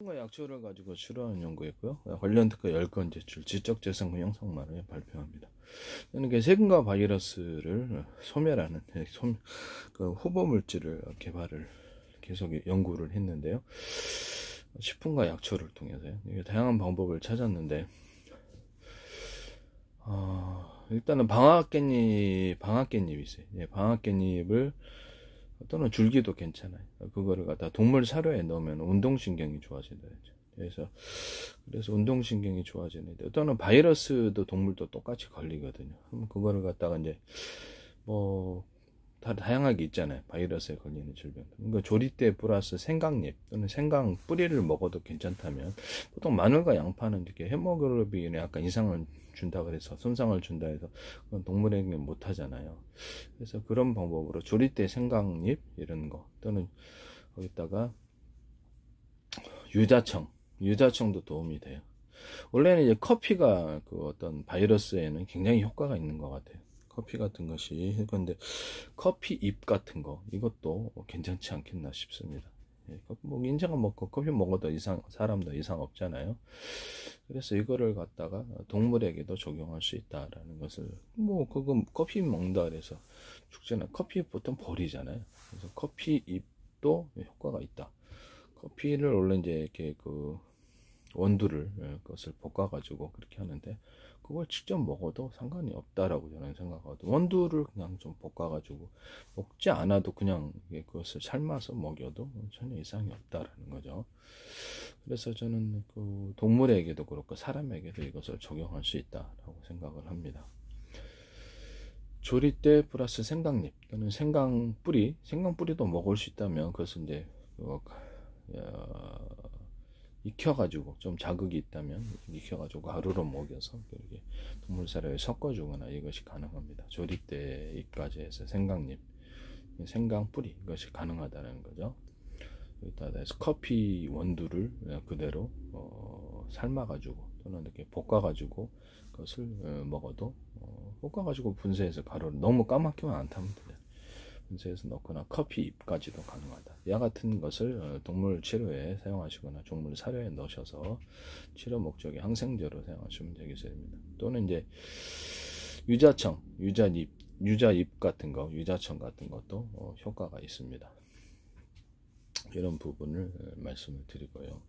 약초를 가지고 치료하는 연구였고요. 관련 특허 10건 제출, 지적재산 형성만을 발표합니다. 저는 세균과 바이러스를 소멸하는 그 후보 물질을 개발을 계속 연구를 했는데요. 식품과 약초를 통해서요. 다양한 방법을 찾았는데, 일단은 방앗깻잎이 있어요. 방앗깻잎을 또는 줄기도 괜찮아요. 그거를 갖다 동물 사료에 넣으면 운동신경이 좋아진다 했죠. 그래서 운동신경이 좋아지는데, 또는 바이러스도 동물도 똑같이 걸리거든요. 그럼 그거를 갖다가 이제 다 다양하게 있잖아요. 바이러스에 걸리는 질병. 그러니까 조리대 플러스 생강잎 또는 생강 뿌리를 먹어도 괜찮다면, 보통 마늘과 양파는 이렇게 헤모글로빈에 약간 이상을 준다 그래서, 손상을 준다 해서 그건 동물에게 못 하잖아요. 그래서 그런 방법으로 조리대 생강잎 이런 거, 또는 거기다가 유자청도 도움이 돼요. 원래는 이제 커피가 그 어떤 바이러스에는 굉장히 효과가 있는 것 같아요. 커피 같은 것이. 그런데 커피 잎 같은 거, 이것도 괜찮지 않겠나 싶습니다. 인제가 먹고 커피 먹어도 사람도 이상 없잖아요. 그래서 이거를 갖다가 동물에게도 적용할 수 있다라는 것을, 그거 커피 먹는다 그래서 죽잖아요. 커피 보통 버리잖아요. 그래서 커피 잎도 효과가 있다. 커피를 원래 이제 이렇게 그 원두를 그것을 볶아가지고 그렇게 하는데, 그걸 직접 먹어도 상관이 없다라고 저는 생각하거든요. 원두를 그냥 좀 볶아가지고 먹지 않아도 그냥 그것을 삶아서 먹여도 전혀 이상이 없다라는 거죠. 그래서 저는 그 동물에게도 그렇고 사람에게도 이것을 적용할 수 있다라고 생각을 합니다. 조리대 플러스 생강잎 또는 생강뿌리도 먹을 수 있다면, 그것은 이제 익혀가지고, 좀 자극이 있다면 익혀가지고 가루로 먹여서 이렇게 동물 사료에 섞어주거나 이것이 가능합니다. 조리대 잎까지 해서 생강잎, 생강뿌리, 이것이 가능하다는 거죠. 여기다 해서 커피 원두를 그대로 삶아가지고 또는 이렇게 볶아가지고 그것을 먹어도, 볶아가지고 분쇄해서 가루를 너무 까맣게만 안 타면 돼요. 분쇄해서 넣거나 커피 잎까지도 가능하다. 이 같은 것을 동물 치료에 사용하시거나 동물 사료에 넣으셔서 치료 목적의 항생제로 사용하시면 되겠습니다. 또는 이제 유자잎 같은 거, 유자청 같은 것도 효과가 있습니다. 이런 부분을 말씀을 드리고요.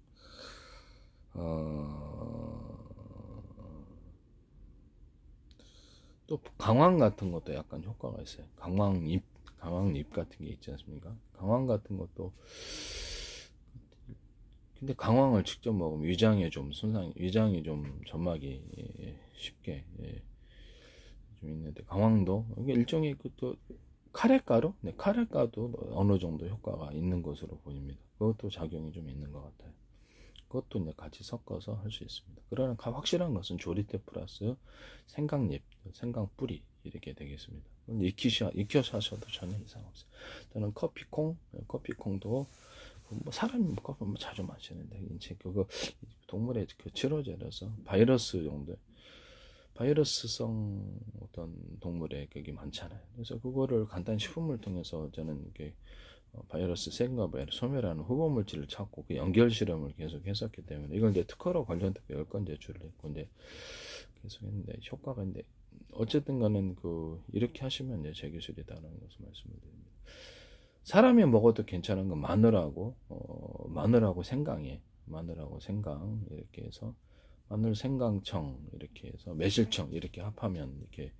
또 강황 같은 것도 약간 효과가 있어요. 강황잎 같은 게 있지 않습니까? 강황 같은 것도, 근데 강황을 직접 먹으면 위장이 좀 점막이 쉽게 좀 있는데, 강황도 이게 일종의 또 카레가루? 네, 카레가루도 어느 정도 효과가 있는 것으로 보입니다. 그것도 작용이 좀 있는 것 같아요. 그것도 이제 같이 섞어서 할 수 있습니다. 그러나 확실한 것은 조리대 플러스 생강잎, 생강뿌리 이렇게 되겠습니다. 익혀서 하셔도 전혀 이상 없어요. 또는 커피콩도 사람이 커피 자주 마시는데, 이제 그거 동물의 그 치료제라서 바이러스성 어떤 동물의 그게 많잖아요. 그래서 그거를 간단 식품을 통해서 저는 이게 세균과 바이러스 소멸하는 후보 물질을 찾고 그 연결 실험을 계속 했었기 때문에, 이걸 이제 특허로 관련 특허 10건 제출을 했고, 이제 계속 했는데 효과가, 이제 어쨌든 간에 이렇게 하시면 이제 제 기술이다라는 것을 말씀을 드립니다. 사람이 먹어도 괜찮은 건 마늘하고 생강 이렇게 해서, 마늘, 생강청 이렇게 해서 매실청 이렇게 합하면, 이렇게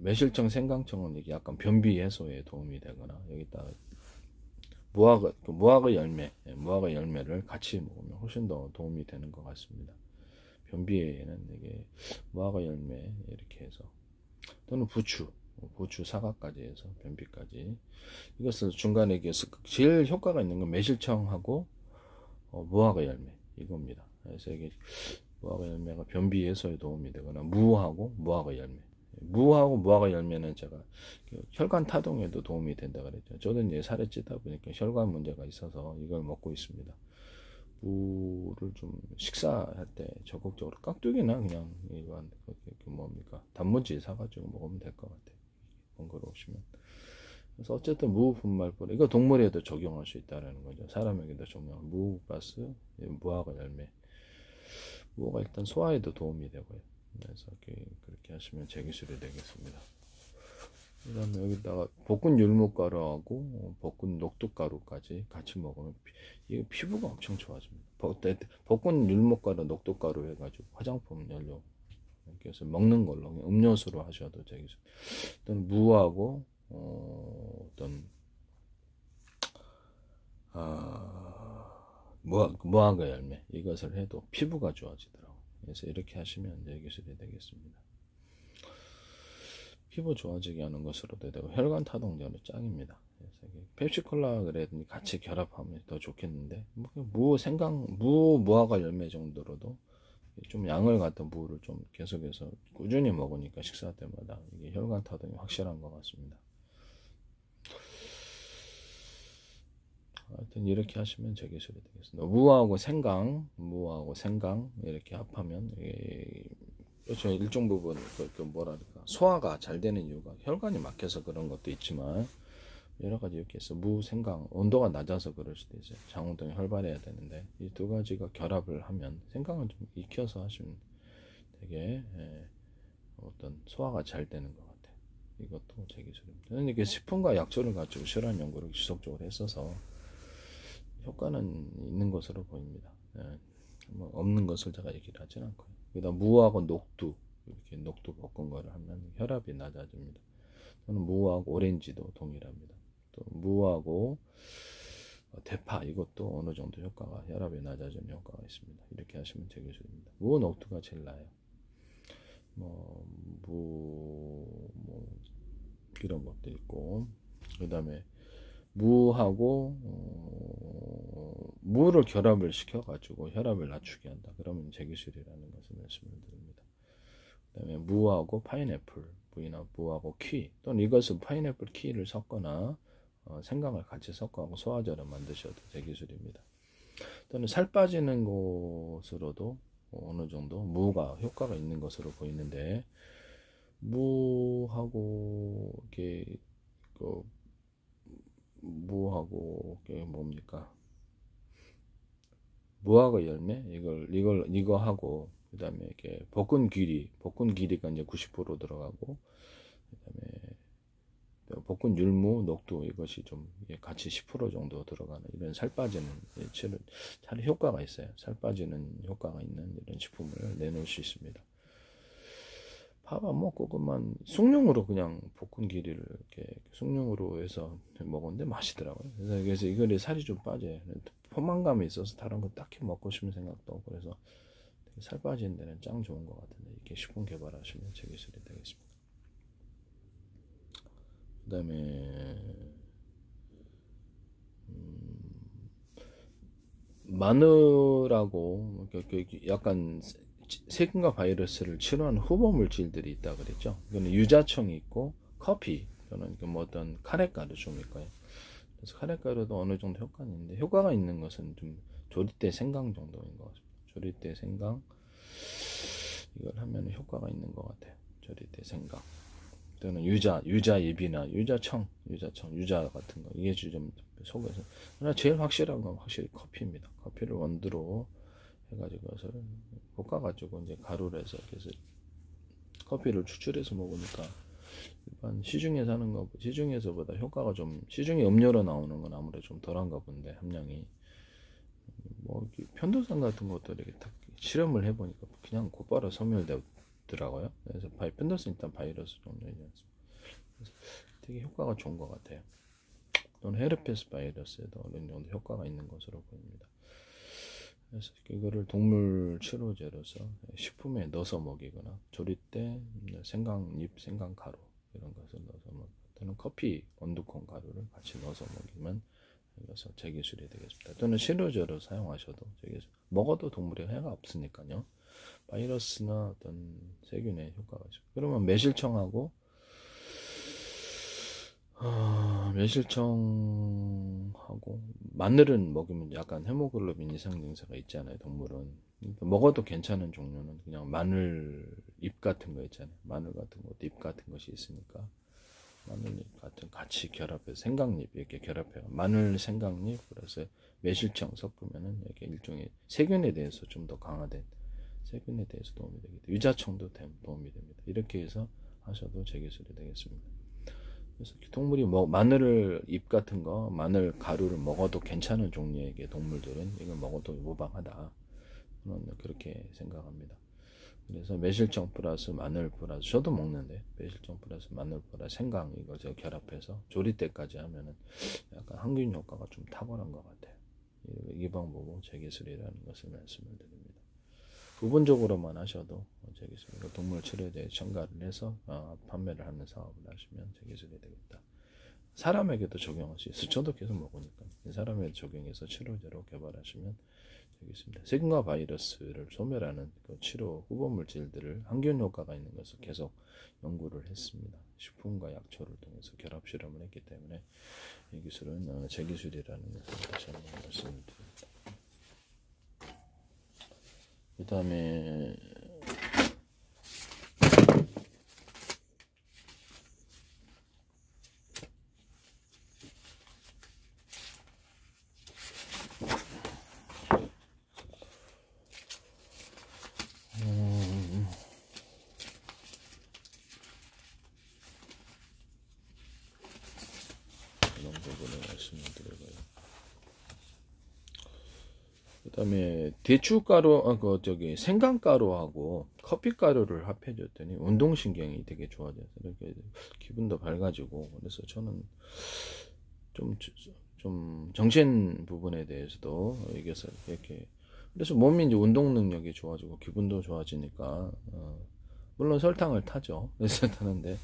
매실청, 생강청은 이게 약간 변비 해소에 도움이 되거나, 여기다 무화과 열매를 같이 먹으면 훨씬 더 도움이 되는 것 같습니다. 변비에는 이게 무화과 열매 이렇게 해서, 또는 부추 사과까지 해서 변비까지, 이것을 중간에 이게 제일 효과가 있는 건 매실청하고 무화과 열매 이겁니다. 그래서 이게 무화과 열매가 변비 해소에 도움이 되거나, 무하고 무화과 열매는 제가 혈관 타동에도 도움이 된다 그랬죠. 저도 이제 살이 찌다 보니까 혈관 문제가 있어서 이걸 먹고 있습니다. 무를 좀 식사할 때 적극적으로, 깍두기나 그냥 일반 단무지 사가지고 먹으면 될 것 같아요. 번거로우시면. 그래서 어쨌든 무분말벌, 이거 동물에도 적용할 수 있다는 거죠. 사람에게도 적용. 무 플러스 무화과 열매. 무가 일단 소화에도 도움이 되고요. 그래서 그렇게 하시면 제기술이 되겠습니다. 그 다음에 여기다가 볶은 율무가루하고 볶은 녹두가루까지 같이 먹으면 이게 피부가 엄청 좋아집니다. 볶은 율무가루, 녹두가루 해가지고 화장품 연료, 그래서 먹는 걸로 음료수로 하셔도 되겠죠. 또는 무하고 어떤 무화과 열매, 이것을 해도 피부가 좋아지더라고요. 그래서 이렇게 하시면 이제 기술이 되겠습니다. 피부 좋아지게 하는 것으로도 되고 혈관 타동제는 짱입니다. 그래서 펩시콜라 그래도 같이 결합하면 더 좋겠는데 무화과 열매 정도로도 좀 양을 갖다 무를 좀 계속해서 꾸준히 먹으니까 식사 때마다 이게 혈관 타동이 확실한 것 같습니다. 하여튼 이렇게 하시면 제기술이 되겠습니다. 무하고 생강 이렇게 합하면 그렇죠. 일정 부분 뭐랄까 소화가 잘 되는 이유가 혈관이 막혀서 그런 것도 있지만 여러 가지 이렇게 해서 생강 온도가 낮아서 그럴 수도 있어요. 장운동이 활발해야 되는데 이 두 가지가 결합을 하면 생강을 좀 익혀서 하시면 되게 어떤 소화가 잘 되는 것 같아요. 이것도 제기술입니다. 저는 이게 식품과 약초를 가지고 실험 연구를 지속적으로 했어서 효과는 있는 것으로 보입니다. 뭐 없는 것을 제가 얘기를 하진 않고요. 그다음 무하고 녹두, 이렇게 녹두 볶은 거를 하면 혈압이 낮아집니다. 저는 무하고 오렌지도 동일합니다. 또 무하고 대파, 이것도 어느 정도 효과가, 혈압이 낮아지는 효과가 있습니다. 이렇게 하시면 제기술입니다. 무, 녹두가 제일 나아요. 이런 것도 있고, 그 다음에 무하고 무를 결합을 시켜가지고 혈압을 낮추게 한다. 그러면 제기술이라는 것을 말씀을 드립니다. 그 다음에 무하고 파인애플, 무하고 키, 또는 이것은 파인애플 키를 섞거나 생강을 같이 섞어하고 소화제를 만드셔도 제기술입니다. 또는 살 빠지는 것으로도 어느 정도 무가 효과가 있는 것으로 보이는데, 무하고 이렇게 무하고 뭡니까? 무화과 열매 이거 하고 그다음에 이렇게 볶은 귀리가 이제 90% 들어가고 그다음에 볶은 율무, 녹두 이것이 좀 같이 10% 정도 들어가는 이런 살 빠지는 잘 효과가 있어요. 살 빠지는 효과가 있는 이런 식품을 내놓을 수 있습니다. 밥 안 먹고 그만 숭늉으로 그냥 볶은 귀리를 이렇게 숭늉으로 해서 먹었는데 맛있더라고요. 그래서 이거를 살이 좀 빠져요. 포만감이 있어서 다른 거 딱히 먹고 싶은 생각도 없고 그래서 되게 살 빠지는 데는 짱 좋은 것 같은데 이렇게 식품 개발하시면 제기술이 되겠습니다. 그 다음에 마늘하고 약간 세균과 바이러스를 치료하는 후보 물질들이 있다 그랬죠. 이거는 유자청이 있고 커피 또는 뭐 어떤 카레가루 좀 있고요. 그래서 카레가루도 어느 정도 효과는 있는데 효과가 있는 것은 좀 조리대 생강 정도인 것 같습니다. 조리대 생강 이걸 하면 효과가 있는 것 같아요. 조리대 생강 또는 유자 잎이나 유자청 유자 같은 거 이게 좀 속에서 하나 제일 확실한 건 확실히 커피입니다. 커피를 원두로 해가지고 볶아가지고 이제 가루를 해서 그래서 커피를 추출해서 먹으니까 일반 시중에서 하는 거 시중에서보다 효과가 좀 시중에 음료로 나오는 건 아무래도 좀 덜한가 본데 함량이 뭐 편도선 같은 것도 이렇게 딱 실험을 해보니까 그냥 곧바로 소멸되더라고요. 그래서 편도선 일단 바이러스 종류이지 않습니까? 그래서 되게 효과가 좋은 것 같아요. 또는 헤르페스 바이러스에도 어느 정도 효과가 있는 것으로 보입니다. 그래서 이거를 동물 치료제로서 식품에 넣어서 먹이거나 조리 때 생강잎, 생강가루 이런 것을 넣어서 먹고 또는 커피 원두콩 가루를 같이 넣어서 먹이면 이것은 제기술이 되겠습니다. 또는 치료제로 사용하셔도 제기술. 먹어도 동물에 해가 없으니까요. 바이러스나 어떤 세균에 효과가 있어요. 그러면 매실청하고 마늘은 먹으면 약간 헤모글로빈 이상 증세가 있잖아요. 동물은 먹어도 괜찮은 종류는 그냥 마늘 잎 같은 거 있잖아요. 마늘 같은 것도 잎 같은 것이 있으니까 마늘잎 같은 같이 결합해서 생강잎 이렇게 결합해요. 마늘, 생강잎, 그래서 매실청 섞으면은 이렇게 일종의 세균에 대해서 좀 더 강화된, 세균에 대해서 도움이 되겠다. 유자청도 도움이 됩니다. 이렇게 해서 하셔도 제기술이 되겠습니다. 그래서 동물이 마늘 잎 같은 거, 마늘 가루를 먹어도 괜찮은 종류의 동물들은 이걸 먹어도 무방하다. 저는 그렇게 생각합니다. 그래서 매실청 플러스 마늘 플러스, 저도 먹는데 매실청 플러스 마늘 플러스 생강 이걸 제가 결합해서 조리 때까지 하면은 약간 항균 효과가 좀 탁월한 것 같아요. 이 방법은 제기술이라는 것을 말씀을 드립니다. 부분적으로만 하셔도 제기술, 동물 치료에 대해 첨가를 해서 판매를 하는 사업을 하시면 제기술이 되겠다. 사람에게도 적용할 수 있어요. 저도 계속 먹으니까 사람에게 적용해서 치료제로 개발하시면 되겠습니다. 세균과 바이러스를 소멸하는 그 치료 후보 물질들을 항균 효과가 있는 것을 계속 연구를 했습니다. 식품과 약초를 통해서 결합 실험을 했기 때문에 이 기술은 제 기술이라는 것을 다시 한번 말씀을 드립니다. 그 다음에 이런 부분을 말씀을 드려봐요. 그 다음에 대추가루, 생강가루하고 커피가루를 합해줬더니 운동신경이 되게 좋아져서 이렇게 기분도 밝아지고, 그래서 저는 좀 정신 부분에 대해서도 이겨서 이렇게, 그래서 몸이 이제 운동 능력이 좋아지고 기분도 좋아지니까, 물론 설탕을 타죠. 그래서 타는데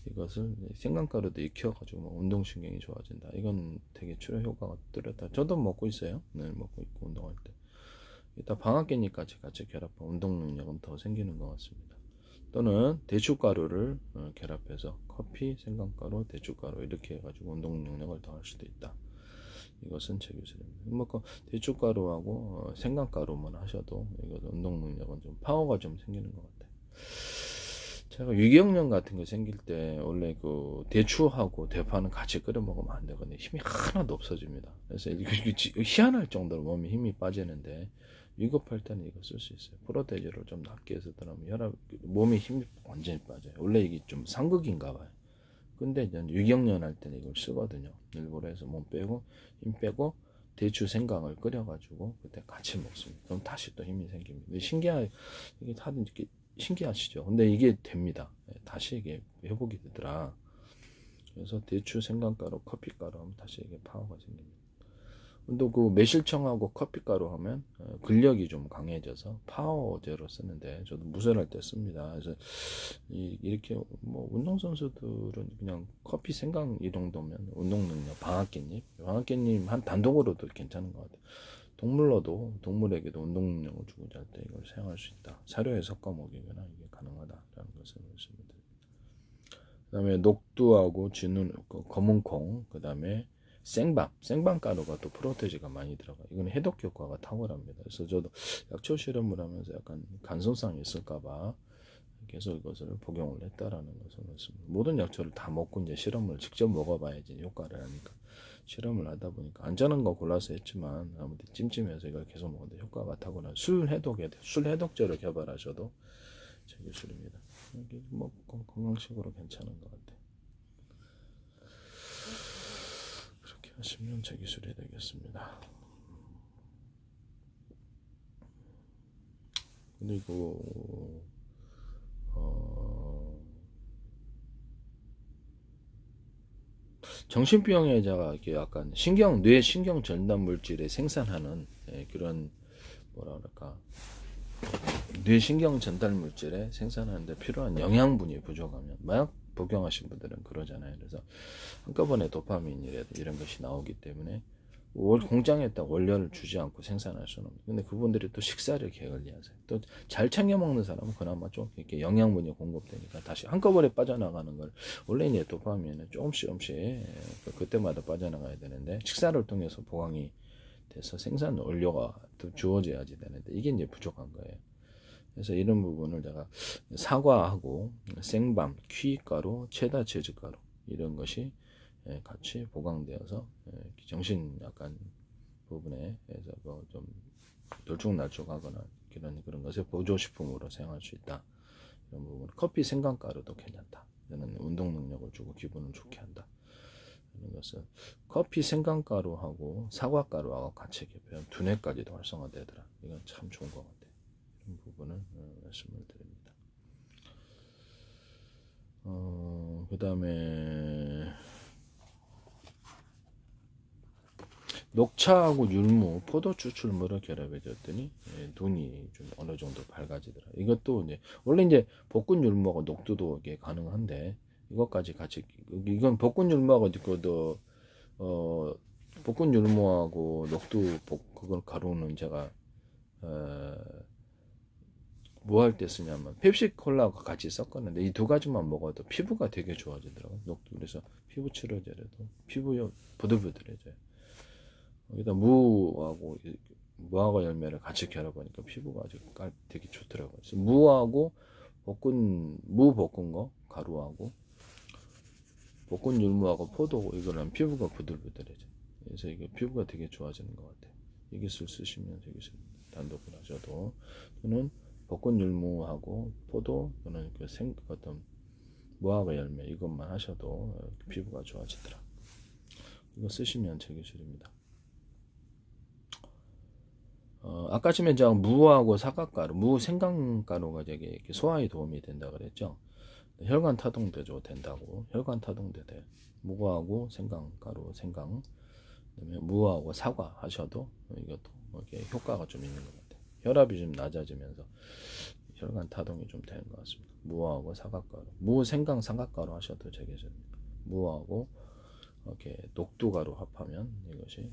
이것을 생강가루도 익혀가지고 운동신경이 좋아진다. 이건 되게 치료 효과가 뚜렷하다. 저도 먹고 있어요. 늘 먹고 있고 운동할 때. 이따 방앗개잎까지 같이 결합한 운동 능력은 더 생기는 것 같습니다. 또는 대추가루를 결합해서 커피, 생강가루, 대추가루 이렇게 해가지고 운동 능력을 더 할 수도 있다. 이것은 제 기술입니다. 대추가루하고 생강가루만 하셔도 이거 운동 능력은 좀 파워가 좀 생기는 것 같아요. 제가 유기농 같은 거 생길 때 원래 그 대추하고 대파는 같이 끓여 먹으면 안 되거든요. 힘이 하나도 없어집니다. 그래서 희한할 정도로 몸에 힘이 빠지는데 위급할 때는 이거 쓸 수 있어요. 프로테이즈를 좀 낮게 해서 들어가면 몸에 힘이 완전히 빠져요. 원래 이게 좀 상극인가 봐요. 근데 이제 유경련 할 때는 이걸 쓰거든요. 일부러 해서 몸 빼고 힘 빼고 대추 생강을 끓여가지고 그때 같이 먹습니다. 그럼 다시 또 힘이 생깁니다. 이게 다들 이렇게 신기하시죠? 근데 이게 됩니다. 다시 이게 회복이 되더라. 그래서 대추, 생강가루, 커피가루 하면 다시 이게 파워가 생깁니다. 또 그 매실청하고 커피가루 하면 근력이 좀 강해져서 파워제로 쓰는데 저도 무쇠할 때 씁니다. 그래서 이렇게 뭐 운동선수들은 그냥 커피, 생강 이 정도면 운동 능력, 방앗개잎 한 단독으로도 괜찮은 것 같아요. 동물에게도 운동 능력을 주고자 할 때 이걸 사용할 수 있다. 사료에 섞어 먹이거나 이게 가능하다라는 것을 말씀드립니다. 그 다음에 녹두하고 검은콩, 그 다음에 생방가루가 또 프로테이즈가 많이 들어가요. 이건 해독 효과가 탁월합니다. 그래서 저도 약초 실험을 하면서 약간 간손상이 있을까봐 계속 이것을 복용을 했다라는 것을 말씀드립니다. 모든 약초를 다 먹고 이제 실험을 직접 먹어봐야지 효과를 하니까 실험을 하다 보니까 안전한 거 골라서 했지만 아무튼 찜찜해서 이걸 계속 먹는데 효과가 탁월한 술 해독제를 개발하셔도 제 기술입니다. 이게 뭐 건강식으로 괜찮은 것 같아요. 그렇게 하시면 제 기술이 되겠습니다. 그리고 정신병에 제가 이렇게 약간 뇌 신경 전달 물질을 생산하는 그런 뭐라 그럴까, 뇌 신경 전달 물질에 생산하는데 필요한 영양분이 부족하면 마약 복용하신 분들은 그러잖아요. 그래서 한꺼번에 도파민이라든지 이런 것이 나오기 때문에 공장에다 원료를 주지 않고 생산할 수는 없는데, 근데 그분들이 또 식사를 게을리하세요. 또 잘 챙겨 먹는 사람은 그나마 좀 이렇게 영양분이 공급되니까 다시 한꺼번에 빠져나가는 걸, 원래 이제 도파민은 조금씩 그때마다 빠져나가야 되는데 식사를 통해서 보강이 돼서 생산 원료가 또 주어져야지 되는데 이게 이제 부족한 거예요. 그래서 이런 부분을 제가 사과하고 생밤, 키가루, 체다 치즈가루 이런 것이 같이 보강되어서 정신 약간 부분에 좀 들쭉날쭉하거나 그런 것을 보조식품으로 사용할 수 있다. 이런 부분. 커피 생강가루도 괜찮다. 이는 운동 능력을 주고 기분을 좋게 한다. 이런 것은 커피 생강가루하고 사과가루하고 같이 개표한 두뇌까지도 활성화되더라. 이건 참 좋은 것 같아요. 이런 부분을 말씀을 드립니다. 그 다음에 녹차하고 율무, 포도 추출물을 결합해 줬더니 눈이 좀 어느 정도 밝아지더라. 이것도 이제 원래 이제 볶은 율무하고 녹두도 이게 가능한데 이것까지 같이 이건 볶은 율무하고 그도 볶은 율무하고 녹두 그걸 가루는 제가 뭐 할 때 쓰냐면 펩시콜라하고 같이 섞었는데 이 두 가지만 먹어도 피부가 되게 좋아지더라고요. 녹두. 그래서 피부 치료제라도 피부 부들부들해져요. 여기다 무하고 열매를 같이 결합하니까 피부가 아주 되게 좋더라고요. 그래서 무하고 무 볶은 거 가루하고 볶은 율무하고 포도 이거랑 피부가 부들부들해져. 그래서 이게 피부가 되게 좋아지는 것 같아요. 이것을 쓰시면 되게 단독으로 하셔도 또는 볶은 율무하고 포도 또는 어떤 무하고 열매 이것만 하셔도 피부가 좋아지더라. 이거 쓰시면 제 기술입니다. 아까 전에 제가 무하고 사과가루, 생강가루가 되게 소화에 도움이 된다 그랬죠. 혈관 타동도 된다고. 혈관 타동도 돼. 무하고 생강가루, 그다음에 무하고 사과 하셔도 이것도 이렇게 효과가 좀 있는 것 같아요. 혈압이 좀 낮아지면서 혈관 타동이 좀 되는 것 같습니다. 무하고 사과가루, 생강 사과가루 하셔도 되겠습니다. 무하고 이렇게 녹두가루 합하면 이것이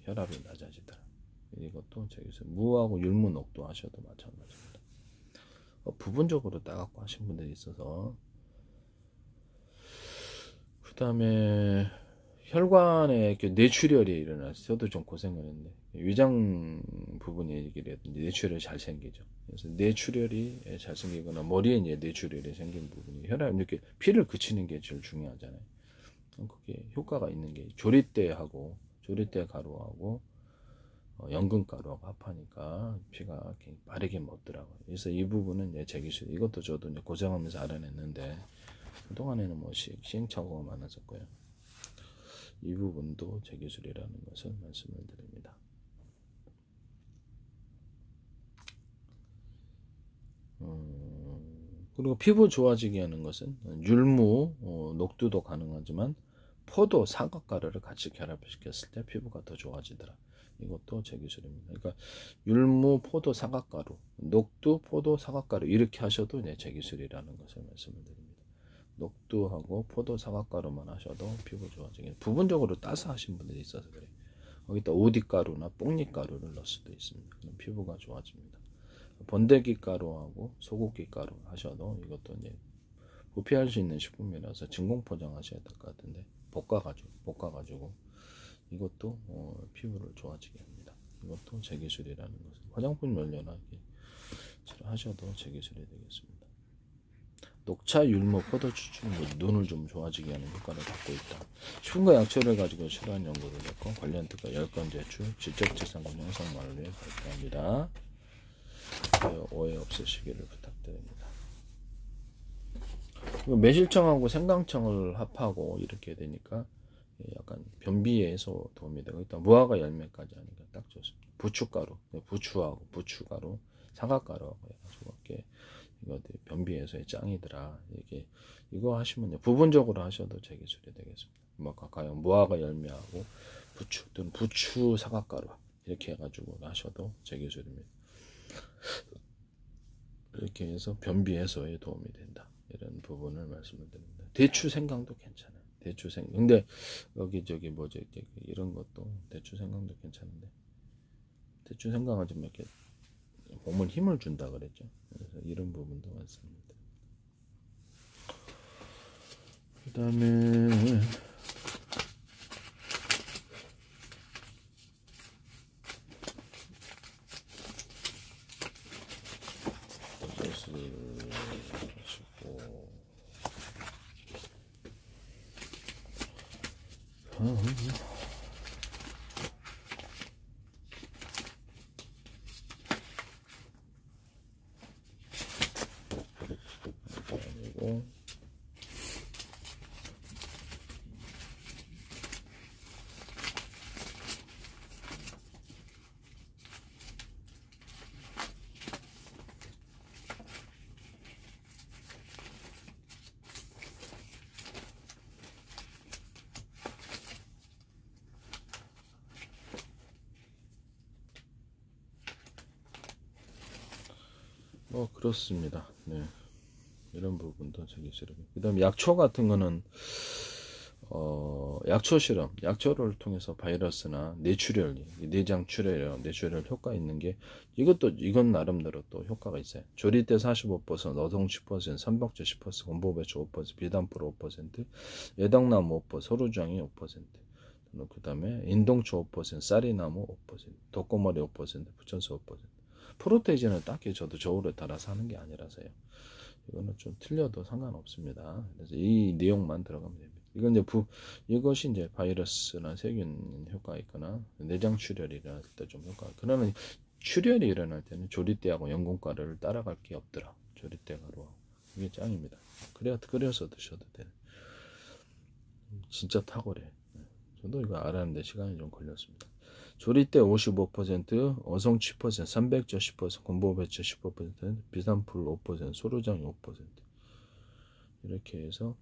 혈압이 낮아지더라. 이것도 저기서 무하고 율무 녹두 하셔도 마찬가지입니다. 부분적으로 따갖고 하신 분들이 있어서 그 다음에 혈관에 뇌출혈이 일어나서 좀 고생을 했는데 위장 부분이 뇌출혈이 잘 생기죠. 그래서 뇌출혈이 잘 생기거나 머리에 이제 뇌출혈이 생긴 부분이 혈압 이렇게 피를 그치는 게 제일 중요하잖아요. 그게 효과가 있는 게 조리대 가루하고 연근가루하고 합하니까 피가 빠르게 먹더라고요. 그래서 이 부분은 제 기술. 이것도 저도 이제 고생하면서 알아냈는데 그동안에는 뭐 시행착오가 많았었고요. 이 부분도 제 기술이라는 것을 말씀을 드립니다. 그리고 피부 좋아지게 하는 것은 율무, 녹두도 가능하지만 포도, 사과가루를 같이 결합시켰을 때 피부가 더 좋아지더라. 이것도 제 기술입니다. 그러니까 율무, 포도, 사과가루, 녹두, 포도, 사과가루 이렇게 하셔도 제 기술이라는 것을 말씀을 드립니다. 녹두하고 포도, 사과가루만 하셔도 피부 좋아지게. 부분적으로 따서 하신 분들이 있어서 그래요. 거기다 오디가루나 뽕잎가루를 넣을 수도 있습니다. 그럼 피부가 좋아집니다. 번데기 가루하고 소고기 가루 하셔도 이것도 이제 부패할 수 있는 식품이라서 진공 포장하셔야 될 것 같은데 볶아가지고 이것도 피부를 좋아지게 합니다. 이것도 제 기술이라는 것은 화장품 열려나 하셔도 제 기술이 되겠습니다. 녹차, 율무, 포도 추출물 눈을 좀 좋아지게 하는 효과를 갖고 있다. 식품과 약초를 가지고 실험 연구를 했고 관련 특허 10건 제출, 지적재산권 형성 만료에 발표합니다. 오해 없으시기를 부탁드립니다. 매실청하고 생강청을 합하고 이렇게 되니까 약간 변비에 해소 도움이 되고 일단 무화과 열매까지 하니까 딱 좋습니다. 부추가루, 사과가루하고 해가지고 이렇게 이것들 변비 해소에 짱이더라. 이거 하시면 부분적으로 하셔도 제 기술이 되겠습니다. 뭐 가까이 무화과 열매하고 부추 또는 부추 사과가루 이렇게 해가지고 하셔도 제 기술입니다. 이렇게 해서 변비 해소에 도움이 된다. 이런 부분을 말씀을 드립니다. 대추 생강도 괜찮아요. 대추 생강. 근데 여기 이런 것도 대추 생강도 괜찮은데 대추 생강은 좀 이렇게 몸을 힘을 준다 그랬죠. 그래서 이런 부분도 많습니다. 그 다음에 하고, 뭐 그렇습니다. 네. 이런 부분도 저기 싫어요. 그 다음에 약초 같은 거는 약초 실험, 약초를 통해서 바이러스나 뇌출혈, 내장 출혈, 뇌출혈 효과 있는 게 이건 나름대로 또 효과가 있어요. 조리대 45%, 어동 10%, 삼박주 10%, 곰보배추 5%, 비단풀 5%, 예당나무 5%, 소루장이 5%, 그 다음에 인동초 5%, 쌀이나무 5%, 독고머리 5%, 부천수 5%. 프로테이지는 딱히 저도 저울에 따라서 하는 게 아니라서요. 이거는 좀 틀려도 상관없습니다. 그래서 이 내용만 들어가면 됩니다. 이건 이제 이것이 이제 바이러스나 세균 효과가 있거나 내장 출혈이 일어날 때 좀 효과가. 그러면 출혈이 일어날 때는 조리대하고 연골가루를 따라갈 게 없더라. 조리대 가루하고 이게 짱입니다. 그래서 드셔도 돼. 진짜 탁월해. 저도 이거 알았는데 시간이 좀 걸렸습니다. 조리대 55%, 어성 10%, 삼백젓 10%, 곰보배추 15%, 비산풀 5%, 소르장 5%. 이렇게 해서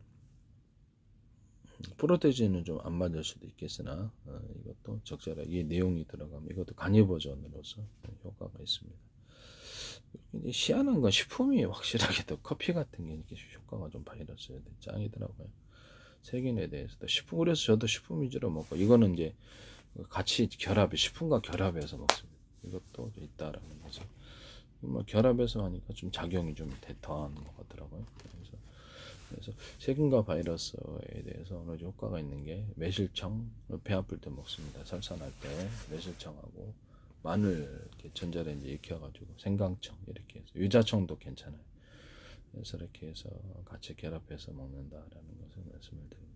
프로테이지는 좀 안 맞을 수도 있겠으나 이것도 적절하게 이 내용이 들어가면 이것도 간이 버전으로서 효과가 있습니다. 희한한 건 식품이 확실하게 또 커피 같은 게 이렇게 효과가 좀 바이러스에 짱이더라고요. 세균에 대해서도 식품, 그래서 저도 식품 위주로 먹고 이거는 이제 같이 식품과 결합해서 먹습니다. 이것도 있다라는 거죠. 뭐 결합해서 하니까 좀 작용이 좀 더한 것 같더라고요. 그래서 세균과 바이러스에 대해서 어느 정도 효과가 있는 게 매실청, 배 아플 때 먹습니다. 설산할 때 매실청하고 마늘 이렇게 전자레인지에 익혀가지고 생강청 이렇게 해서 유자청도 괜찮아요. 그래서 이렇게 해서 같이 결합해서 먹는다라는 것을 말씀을 드립니다.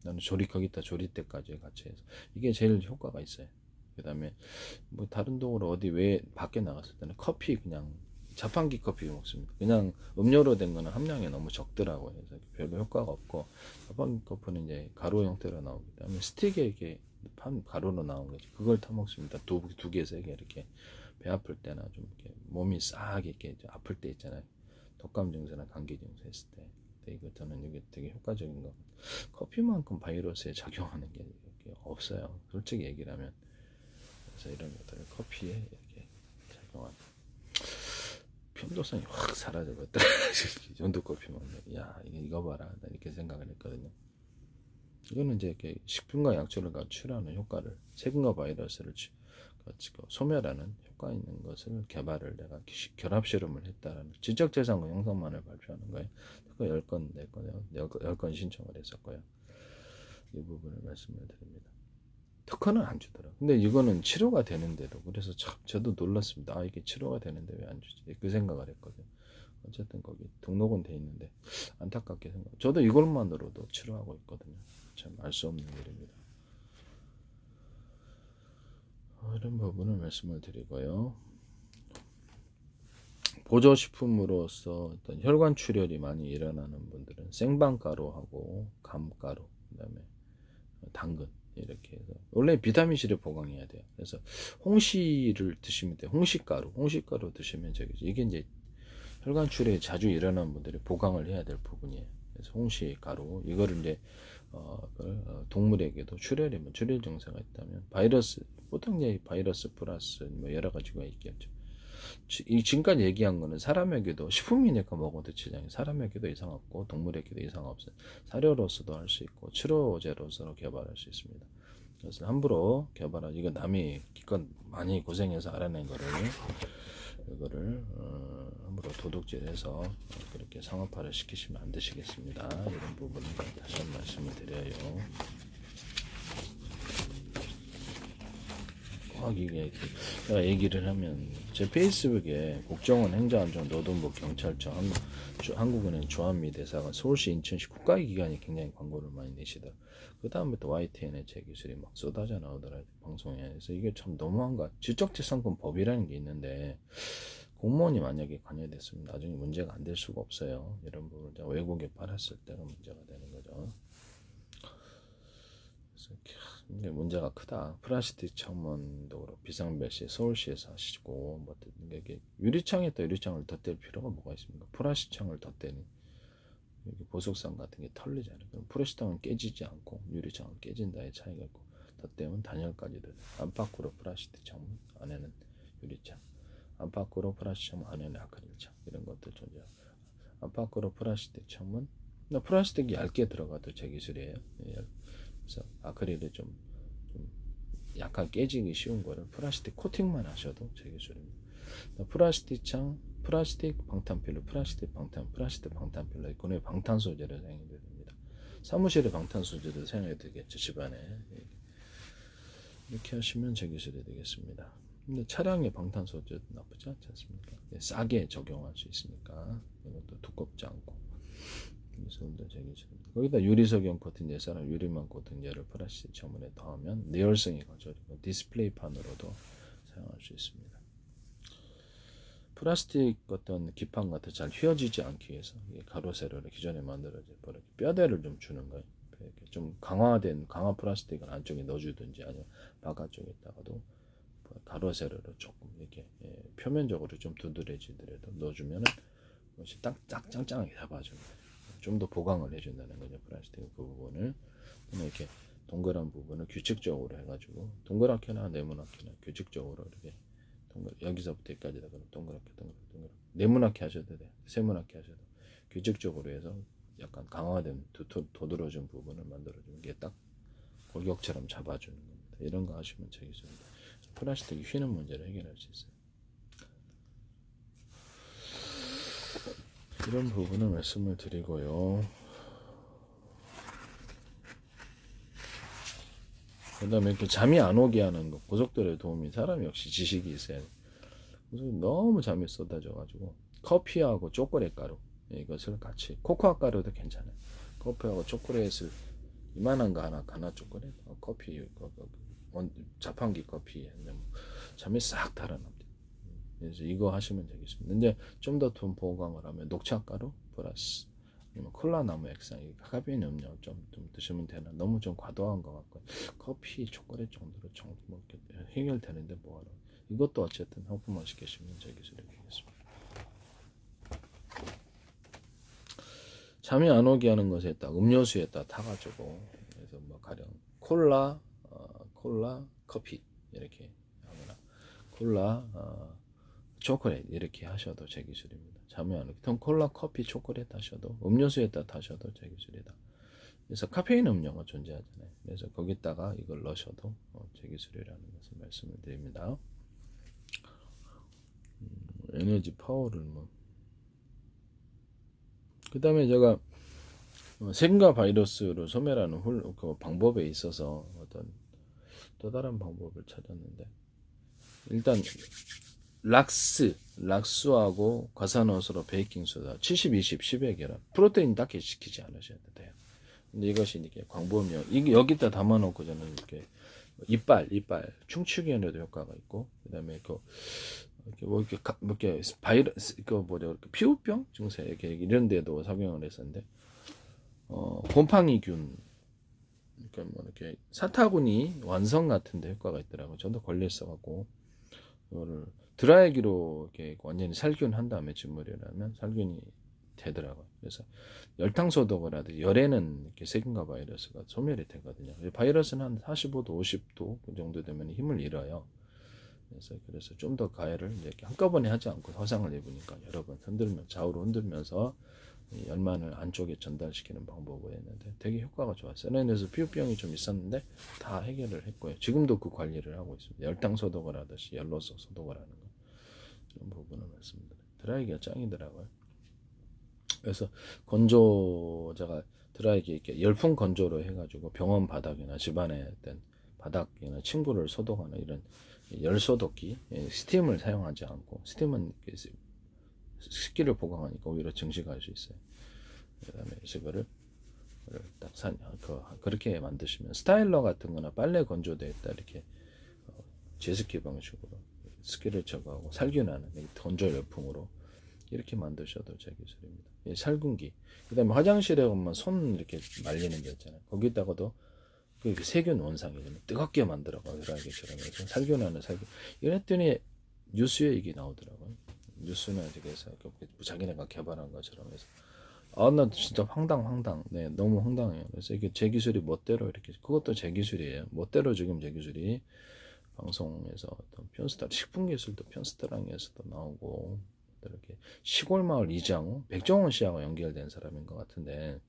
나는 거기다 조리 때까지 같이 해서 이게 제일 효과가 있어요. 그 다음에 뭐 다른 동으로 어디 외에 밖에 나갔을 때는 커피 그냥 자판기 커피 먹습니다. 그냥 음료로 된 거는 함량이 너무 적더라고요. 그래서 별로 효과가 없고 자판기 커피는 이제 가루 형태로 나오기 때문에 스틱에 이렇게 판 가루로 나온 거지. 그걸 타 먹습니다. 두 개, 세 개 이렇게 배 아플 때나 좀 이렇게 몸이 싹 이렇게 아플 때 있잖아요. 독감 증세나 감기 증세 했을 때. 이거 저는 이게 되게 효과적인 거. 커피만큼 바이러스에 작용하는 게 없어요. 솔직히 얘기를 하면. 그래서 이런 것들을 커피에 이렇게 작용하는. 편도성이 확 사라져버렸더라. 연두커피 먹는. 야, 이거 봐라. 나 이렇게 생각을 했거든요. 이거는 이제 이렇게 식품과 약초를 추출하는 효과를, 세균과 바이러스를 소멸하는 효과 있는 것을 개발을 내가 결합 실험을 했다라는 지적재산권 형성만을 발표하는 거예요. 그 10건 냈거든요. 10건 신청을 했었고요. 이 부분을 말씀을 드립니다. 특허는 안 주더라고요. 근데 이거는 치료가 되는데도, 그래서 참 저도 놀랐습니다. 아, 이게 치료가 되는데 왜 안 주지? 그 생각을 했거든요. 어쨌든 거기 등록은 돼 있는데 안타깝게 저도 이것만으로도 치료하고 있거든요. 참 알 수 없는 일입니다. 이런 부분을 말씀을 드리고요. 보조식품으로서 어떤 혈관 출혈이 많이 일어나는 분들은 생방가루하고 감가루, 그다음에 당근 이렇게 해서 원래 비타민C를 보강해야 돼요. 그래서 홍시를 드시면 돼요. 홍시가루 드시면 이게 이제 혈관 출혈이 자주 일어나는 분들이 보강을 해야 될 부분이에요. 그래서 홍시가루 이거를 이제 동물에게도 출혈 증세가 있다면 보통 이제 바이러스 플러스 뭐 여러 가지가 있겠죠. 지금까지 얘기한 거는 사람에게도 식품이니까 먹어도 지장이 사람에게도 이상 없고 동물에게도 이상 없어요. 사료로서도 할 수 있고 치료제로서 개발할 수 있습니다. 그래서 함부로 이거 남이 기껏 많이 고생해서 알아낸 이거를 함부로 도둑질해서 그렇게 상업화를 시키시면 안 되시겠습니다. 이런 부분을 다시 한번 말씀을 드려요. 이게 제가 얘기를 하면 제 페이스북에 국정원 행정안전 노동부 경찰청 한국은행 조한미 대사관 서울시 인천시 국가기관이 굉장히 광고를 많이 내시더라고요. 그 다음에 또 YTN의 제 기술이 막 쏟아져 나오더라고요. 방송에. 그래서 이게 참 너무한 것 같아요. 지적재산권 법이라는 게 있는데 공무원이 만약에 관여됐으면 나중에 문제가 안 될 수가 없어요. 이런 부분을 외국에 팔았을 때가 문제가 되는 거죠. 그래서 이게 문제가 크다. 플라스틱 창문도 그렇고 비상벨시 서울시에서 하시고 뭐 이게 유리창에다 유리창을 덧댈 필요가 뭐가 있습니까? 플라스틱 창을 덧대니 여기 보석상 같은 게 털리잖아요. 그럼 플라스틱은 깨지지 않고 유리창은 깨진다의 차이가 있고 덧대면 단열까지도 안팎으로 플라스틱 창문 안에는 유리창, 안팎으로 플라스틱 창문 안에는 아크릴창 이런 것들 존재하고 안팎으로 플라스틱 창문 플라스틱이 얇게 들어가도 제 기술이에요. 그래서 아크릴이 좀 약간 깨지기 쉬운 거를 플라스틱 코팅만 하셔도 제 기술입니다. 플라스틱 창, 플라스틱 방탄필러, 플라스틱 방탄필러 이거는 방탄 소재를 사용해도 됩니다. 사무실에 방탄 소재를 사용해도 되겠죠. 집안에 이렇게 하시면 제 기술이 되겠습니다. 근데 차량의 방탄 소재도 나쁘지 않지 않습니까? 싸게 적용할 수 있으니까 이것도 두껍지 않고 기술도 제 기술입니다. 거기다 유리석용 코팅제 사람 유리망 코팅제를 플라스틱 창문에 더하면 내열성이 가져지고 디스플레이판으로도 사용할 수 있습니다. 플라스틱 어떤 기판 같은 잘 휘어지지 않기 위해서 가로 세로를 기존에 만들어진 뼈대를 좀 주는 거예요. 이렇게 좀 강화된 강화 플라스틱을 안쪽에 넣어주든지 아니면 바깥쪽에다가도 가로 세로를 조금 이렇게 표면적으로 좀 두드려지더라도 넣어주면은 그것이 딱 짱짱하게 잡아줍니다. 좀 더 보강을 해준다는 거죠. 플라스틱 그 부분을 이렇게 동그란 부분을 규칙적으로 해가지고 동그랗게나 네모나게나 규칙적으로 이렇게 여기서부터 여기까지다 그럼 동그랗게 네모나게 하셔도 돼요. 세모나게 하셔도 규칙적으로 해서 약간 강화된 도드러진 부분을 만들어주는 게 딱 골격처럼 잡아주는 겁니다. 이런 거 하시면 제 기술입니다. 플라스틱이 휘는 문제를 해결할 수 있어요. 이런 부분을 말씀을 드리고요. 그 다음에 이렇게 잠이 안 오게 하는 거, 고속도로에 도움이 사람이 역시 지식이 있어야 돼. 그래서 너무 잠이 쏟아져가지고 커피하고 초콜릿 가루 이것을 같이 코코아 가루도 괜찮아요. 커피하고 초콜릿을 이만한 거 하나 가나 초콜릿 커피 자판기 커피 잠이 싹 달아납니다. 그래서 이거 하시면 되겠습니다. 근데 좀 더 보강을 하면 녹차가루 플러스 아니면 콜라나무 액상 카페인 음료 좀 드시면 되나 너무 좀 과도한 것 같고 커피 초콜릿 정도로 뭐 해결되는데 뭐하러 이것도 어쨌든 하품만 시키시면 제 기술이 되겠습니다. 잠이 안 오게 하는 것에다 음료수에다 타가지고 그래서 뭐 가령 콜라 커피 이렇게 하거나 콜라 초콜릿 이렇게 하셔도 제 기술입니다. 잠이 안 오게 콜라 커피 초콜릿 하셔도 음료수에다 타셔도 제 기술이다. 그래서 카페인 음료가 존재하잖아요. 그래서 거기다가 이걸 넣으셔도 제 기술이라는 것을 말씀을 드립니다. 에너지 파워를 그 다음에 제가 세균과 바이러스를 소멸하는 그 방법에 있어서 어떤 또 다른 방법을 찾았는데 일단 락스하고 과산화수로 베이킹소다 70, 20, 10의 계란 프로테인 닦게 시키지 않으셔도 돼요. 근데 이것이 이렇게 광범위한 이게 여기다 담아놓고 저는 이렇게 이빨 충치기에도 효과가 있고 그다음에 이렇게 바이러스 피부병 증세 이런 데도 작용을 했었는데 곰팡이균 그러니까 뭐 이렇게 사타구니 완성 같은데 효과가 있더라고요. 저도 걸렸어갖고 이거를 드라이기로 이렇게 완전히 살균 한 다음에 짓물이라면 살균이 되더라고요. 그래서 열탕 소독을 하듯이 열에는 이렇게 세균과 바이러스가 소멸이 되거든요. 바이러스는 한 45도, 50도 그 정도 되면 힘을 잃어요. 그래서 좀 더 가열을 이렇게 한꺼번에 하지 않고 화상을 입으니까 여러 번 좌우로 흔들면서 열만을 안쪽에 전달시키는 방법을 했는데 되게 효과가 좋았어요. 그래서 피부병이 좀 있었는데 다 해결을 했고요. 지금도 그 관리를 하고 있습니다. 열탕 소독을 하듯이 열로서 소독을 하는 거 이런 부분을 말씀드려요. 드라이기가 짱이더라고요. 그래서 건조자가 드라이기 이렇게 열풍 건조로 해가지고 병원 바닥이나 집안에 어떤 바닥이나 침구를 소독하는 이런 열 소독기 스팀을 사용하지 않고 스팀은 습기를 보강하니까 오히려 증식할 수 있어요. 그다음에 이거를 딱 그렇게 만드시면 스타일러 같은 거나 빨래 건조대에다 이렇게 제습기 방식으로 스크래쳐하고 살균하는 건조 열풍으로 이렇게 만드셔도 제 기술입니다. 예, 살균기. 그 다음에 화장실에 보면 손 이렇게 말리는 게 있잖아요. 거기다가도 그 세균 원상이잖아요. 뜨겁게 만들어가 드라이기처럼 해서 살균하는 살균. 이랬더니 뉴스에 이게 나오더라고요. 뉴스나 저기서 자기네가 개발한 것처럼 해서. 아, 나 진짜 황당. 네, 너무 황당해요. 그래서 이게 제 기술이 멋대로 이렇게, 그것도 제 기술이에요. 멋대로 지금 제 기술이 방송에서 어떤 편스타, 식품 기술도 편스타랑에서도 나오고, 이렇게 시골마을 이장우, 백종원 씨하고 연결된 사람인 것 같은데,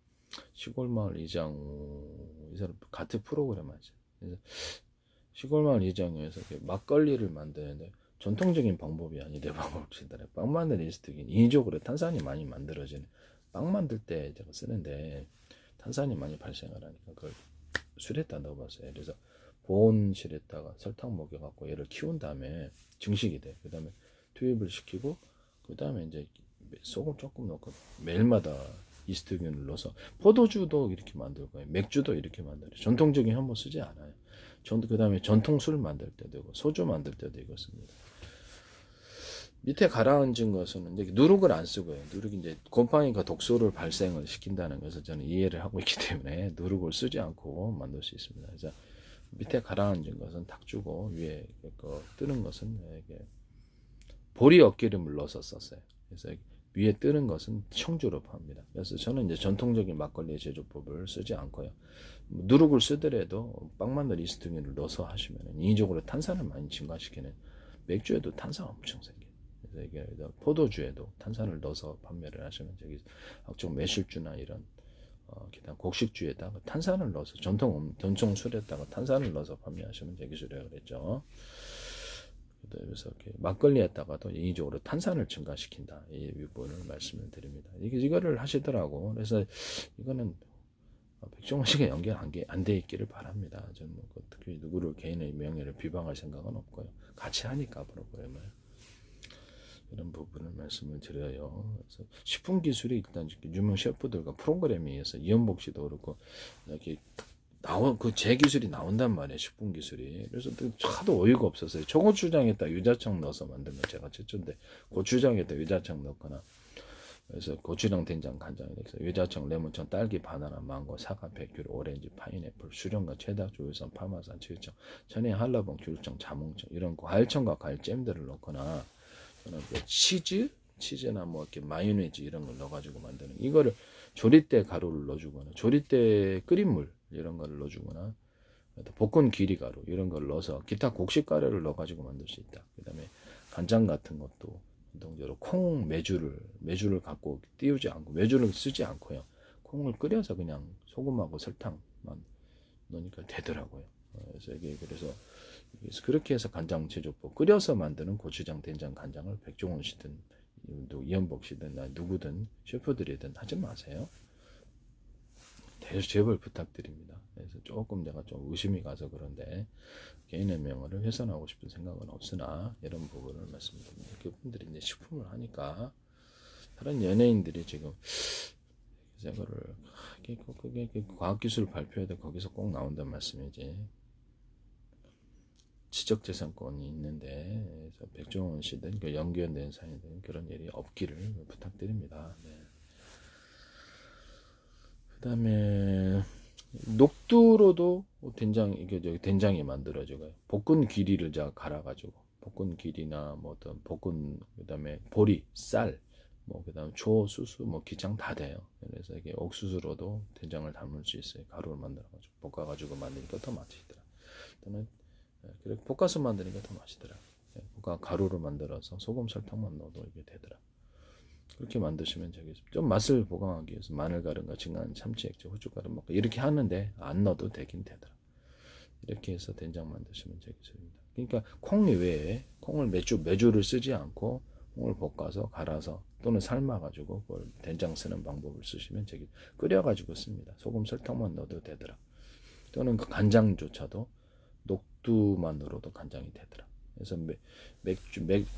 시골마을 이장우, 이 사람 같은 프로그램 하죠. 그래서 시골마을 이장우에서 막걸리를 만드는데, 전통적인 방법이 아니대 방법을 쓰더라고요. 빵 만드는 이스트긴 인위적으로 탄산이 많이 만들어지는, 빵 만들 때 제가 쓰는데 탄산이 많이 발생을 하니까 그걸 술에다 넣어봤어요. 그래서 보온실에다가 설탕 먹여갖고 얘를 키운 다음에 증식이 돼. 그 다음에 투입을 시키고 그 다음에 이제 소금 조금 넣고 매일마다 이스트균을 넣어서 포도주도 이렇게 만들고요. 맥주도 이렇게 만들어요. 전통적인 현모 쓰지 않아요. 그 다음에 전통술 만들 때도 있고 소주 만들 때도 이렇습니다. 밑에 가라앉은 것은 이제 누룩을 안 쓰고요. 누룩이 이제 곰팡이가 독소를 발생을 시킨다는 것을 저는 이해를 하고 있기 때문에 누룩을 쓰지 않고 만들 수 있습니다. 그래서 밑에 가라앉은 것은 탁 주고 위에 뜨는 것은 이게 보리 엿기름을 넣어서 썼어요. 그래서 위에 뜨는 것은 청주로 팝니다. 그래서 저는 이제 전통적인 막걸리 제조법을 쓰지 않고요. 누룩을 쓰더라도 빵 만들 이스트균을 넣어서 하시면 인위적으로 탄산을 많이 증가시키는 맥주에도 탄산 엄청 생겨요. 그래서 이게 포도주에도 탄산을 넣어서 판매를 하시면 저기 각종 매실주나 이런 기타 곡식주에다가 탄산을 넣어서 전통 술에다가 탄산을 넣어서 판매하시면 제 기술이라고 그랬죠. 그래서 이렇게 막걸리에다가도 인위적으로 탄산을 증가시킨다 이 부분을 말씀을 드립니다. 이거를 하시더라고. 그래서 이거는 백종원 씨가 연결 안 돼 있기를 바랍니다. 저는 뭐 특히 누구를 개인의 명예를 비방할 생각은 없고요. 같이 하니까 프로그램을. 이런 부분을 말씀을 드려요. 그래서 식품 기술이 일단 유명 셰프들과 프로그램에 의해서 이현복 씨도 그렇고 이렇게 제 기술이 나온단 말이에요. 식품 기술이. 그래서 하도 어이가 없었어요. 초고추장에다 유자청 넣어서 만들면 제가 최초인데 고추장에다 유자청 넣거나 그래서 고추장, 된장, 간장이 있어요. 유자청, 레몬청, 딸기, 바나나, 망고, 사과, 백규, 오렌지, 파인애플, 수령과 체다, 조유산, 파마산, 치유청, 천혜, 한라봉, 귤청, 자몽청 이런 과일청과 과일잼들을 넣거나 치즈나 뭐 이렇게 마요네즈 이런 걸 넣어가지고 만드는 이거를 조리대 가루를 넣어주거나 조리대 끓인 물 이런 거를 넣어주거나 볶은 기리가루 이런 걸 넣어서 기타 곡식 가루를 넣어가지고 만들 수 있다. 그 다음에 간장 같은 것도 전통적으로 콩 메주를 갖고 띄우지 않고 메주를 쓰지 않고요. 콩을 끓여서 그냥 소금하고 설탕만 넣으니까 되더라고요. 그래서 그렇게 해서 간장 제조법 끓여서 만드는 고추장, 된장, 간장을 백종원 씨든 이현복 씨든 누구든 셰프들이든 하지 마세요. 제발 부탁드립니다. 그래서 조금 내가 좀 의심이 가서 그런데 개인의 명예를 훼손하고 싶은 생각은 없으나 이런 부분을 말씀드립니다. 그분들이 이제 식품을 하니까 다른 연예인들이 지금 이거를 그게 과학기술 발표에도 거기서 꼭 나온다는 말씀이지. 지적재산권이 있는데 그래서 백종원 씨든 연결된 사이든 그런 일이 없기를 부탁드립니다. 네. 그 다음에 녹두로도 된장이 만들어져요. 볶은 귀리를 제가 갈아가지고 볶은 귀리나 뭐 어떤 볶은 그다음에 보리, 쌀, 뭐 그다음 조, 수수, 뭐 기장 다 돼요. 그래서 이게 옥수수로도 된장을 담을 수 있어요. 가루를 만들어가지고 볶아가지고 만드니까 더 맛있더라. 또는 그래 볶아서 만드니까 더 맛있더라. 가루로 만들어서 소금 설탕만 넣어도 이게 되더라. 그렇게 만드시면 좀 맛을 보강하기 위해서 마늘가루가 진한 참치 액젓, 후춧가루 먹고 이렇게 하는데 안 넣어도 되긴 되더라. 이렇게 해서 된장 만드시면 되겠습니다. 그러니까 콩 외에 콩을 메주를 쓰지 않고 콩을 볶아서 갈아서 또는 삶아가지고 그걸 된장 쓰는 방법을 쓰시면 끓여가지고 씁니다. 소금 설탕만 넣어도 되더라. 또는 그 간장조차도 녹두만으로도 간장이 되더라. 그래서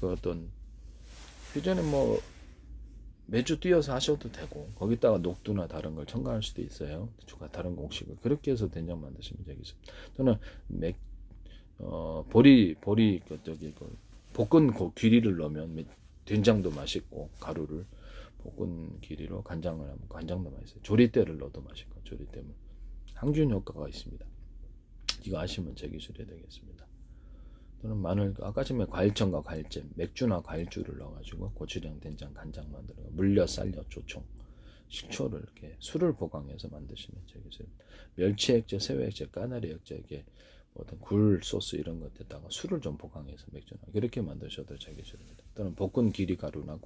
어떤 퓨전에 뭐 매주 띄어서 하셔도 되고 거기다가 녹두나 다른 걸 첨가할 수도 있어요. 다른 곡식을 그렇게 해서 된장 만드시면 되겠습니다. 또는 보리 볶은 귀리를 넣으면 된장도 맛있고, 가루를 볶은 귀리로 간장을 하면 간장도 맛있어요. 조리대를 넣어도 맛있고, 조리대면 항균 효과가 있습니다. 이거 아시면 제 기술이 되겠습니다. 또는 마늘, 아까 전에 과일청과 과일잼, 맥주나 과일주를 넣어가지고 고추장, 된장, 간장 만들어 물엿, 쌀엿, 조청, 식초를 이렇게 술을 보강해서 만드시면 제 기술입니다. 멸치 액젓, 새우 액젓, 까나리 액젓, 이게 어떤 굴 소스 이런 것에다가 술을 좀 보강해서 맥주나 그렇게 만드셔도 제 기술입니다. 또는 볶은 기리가루나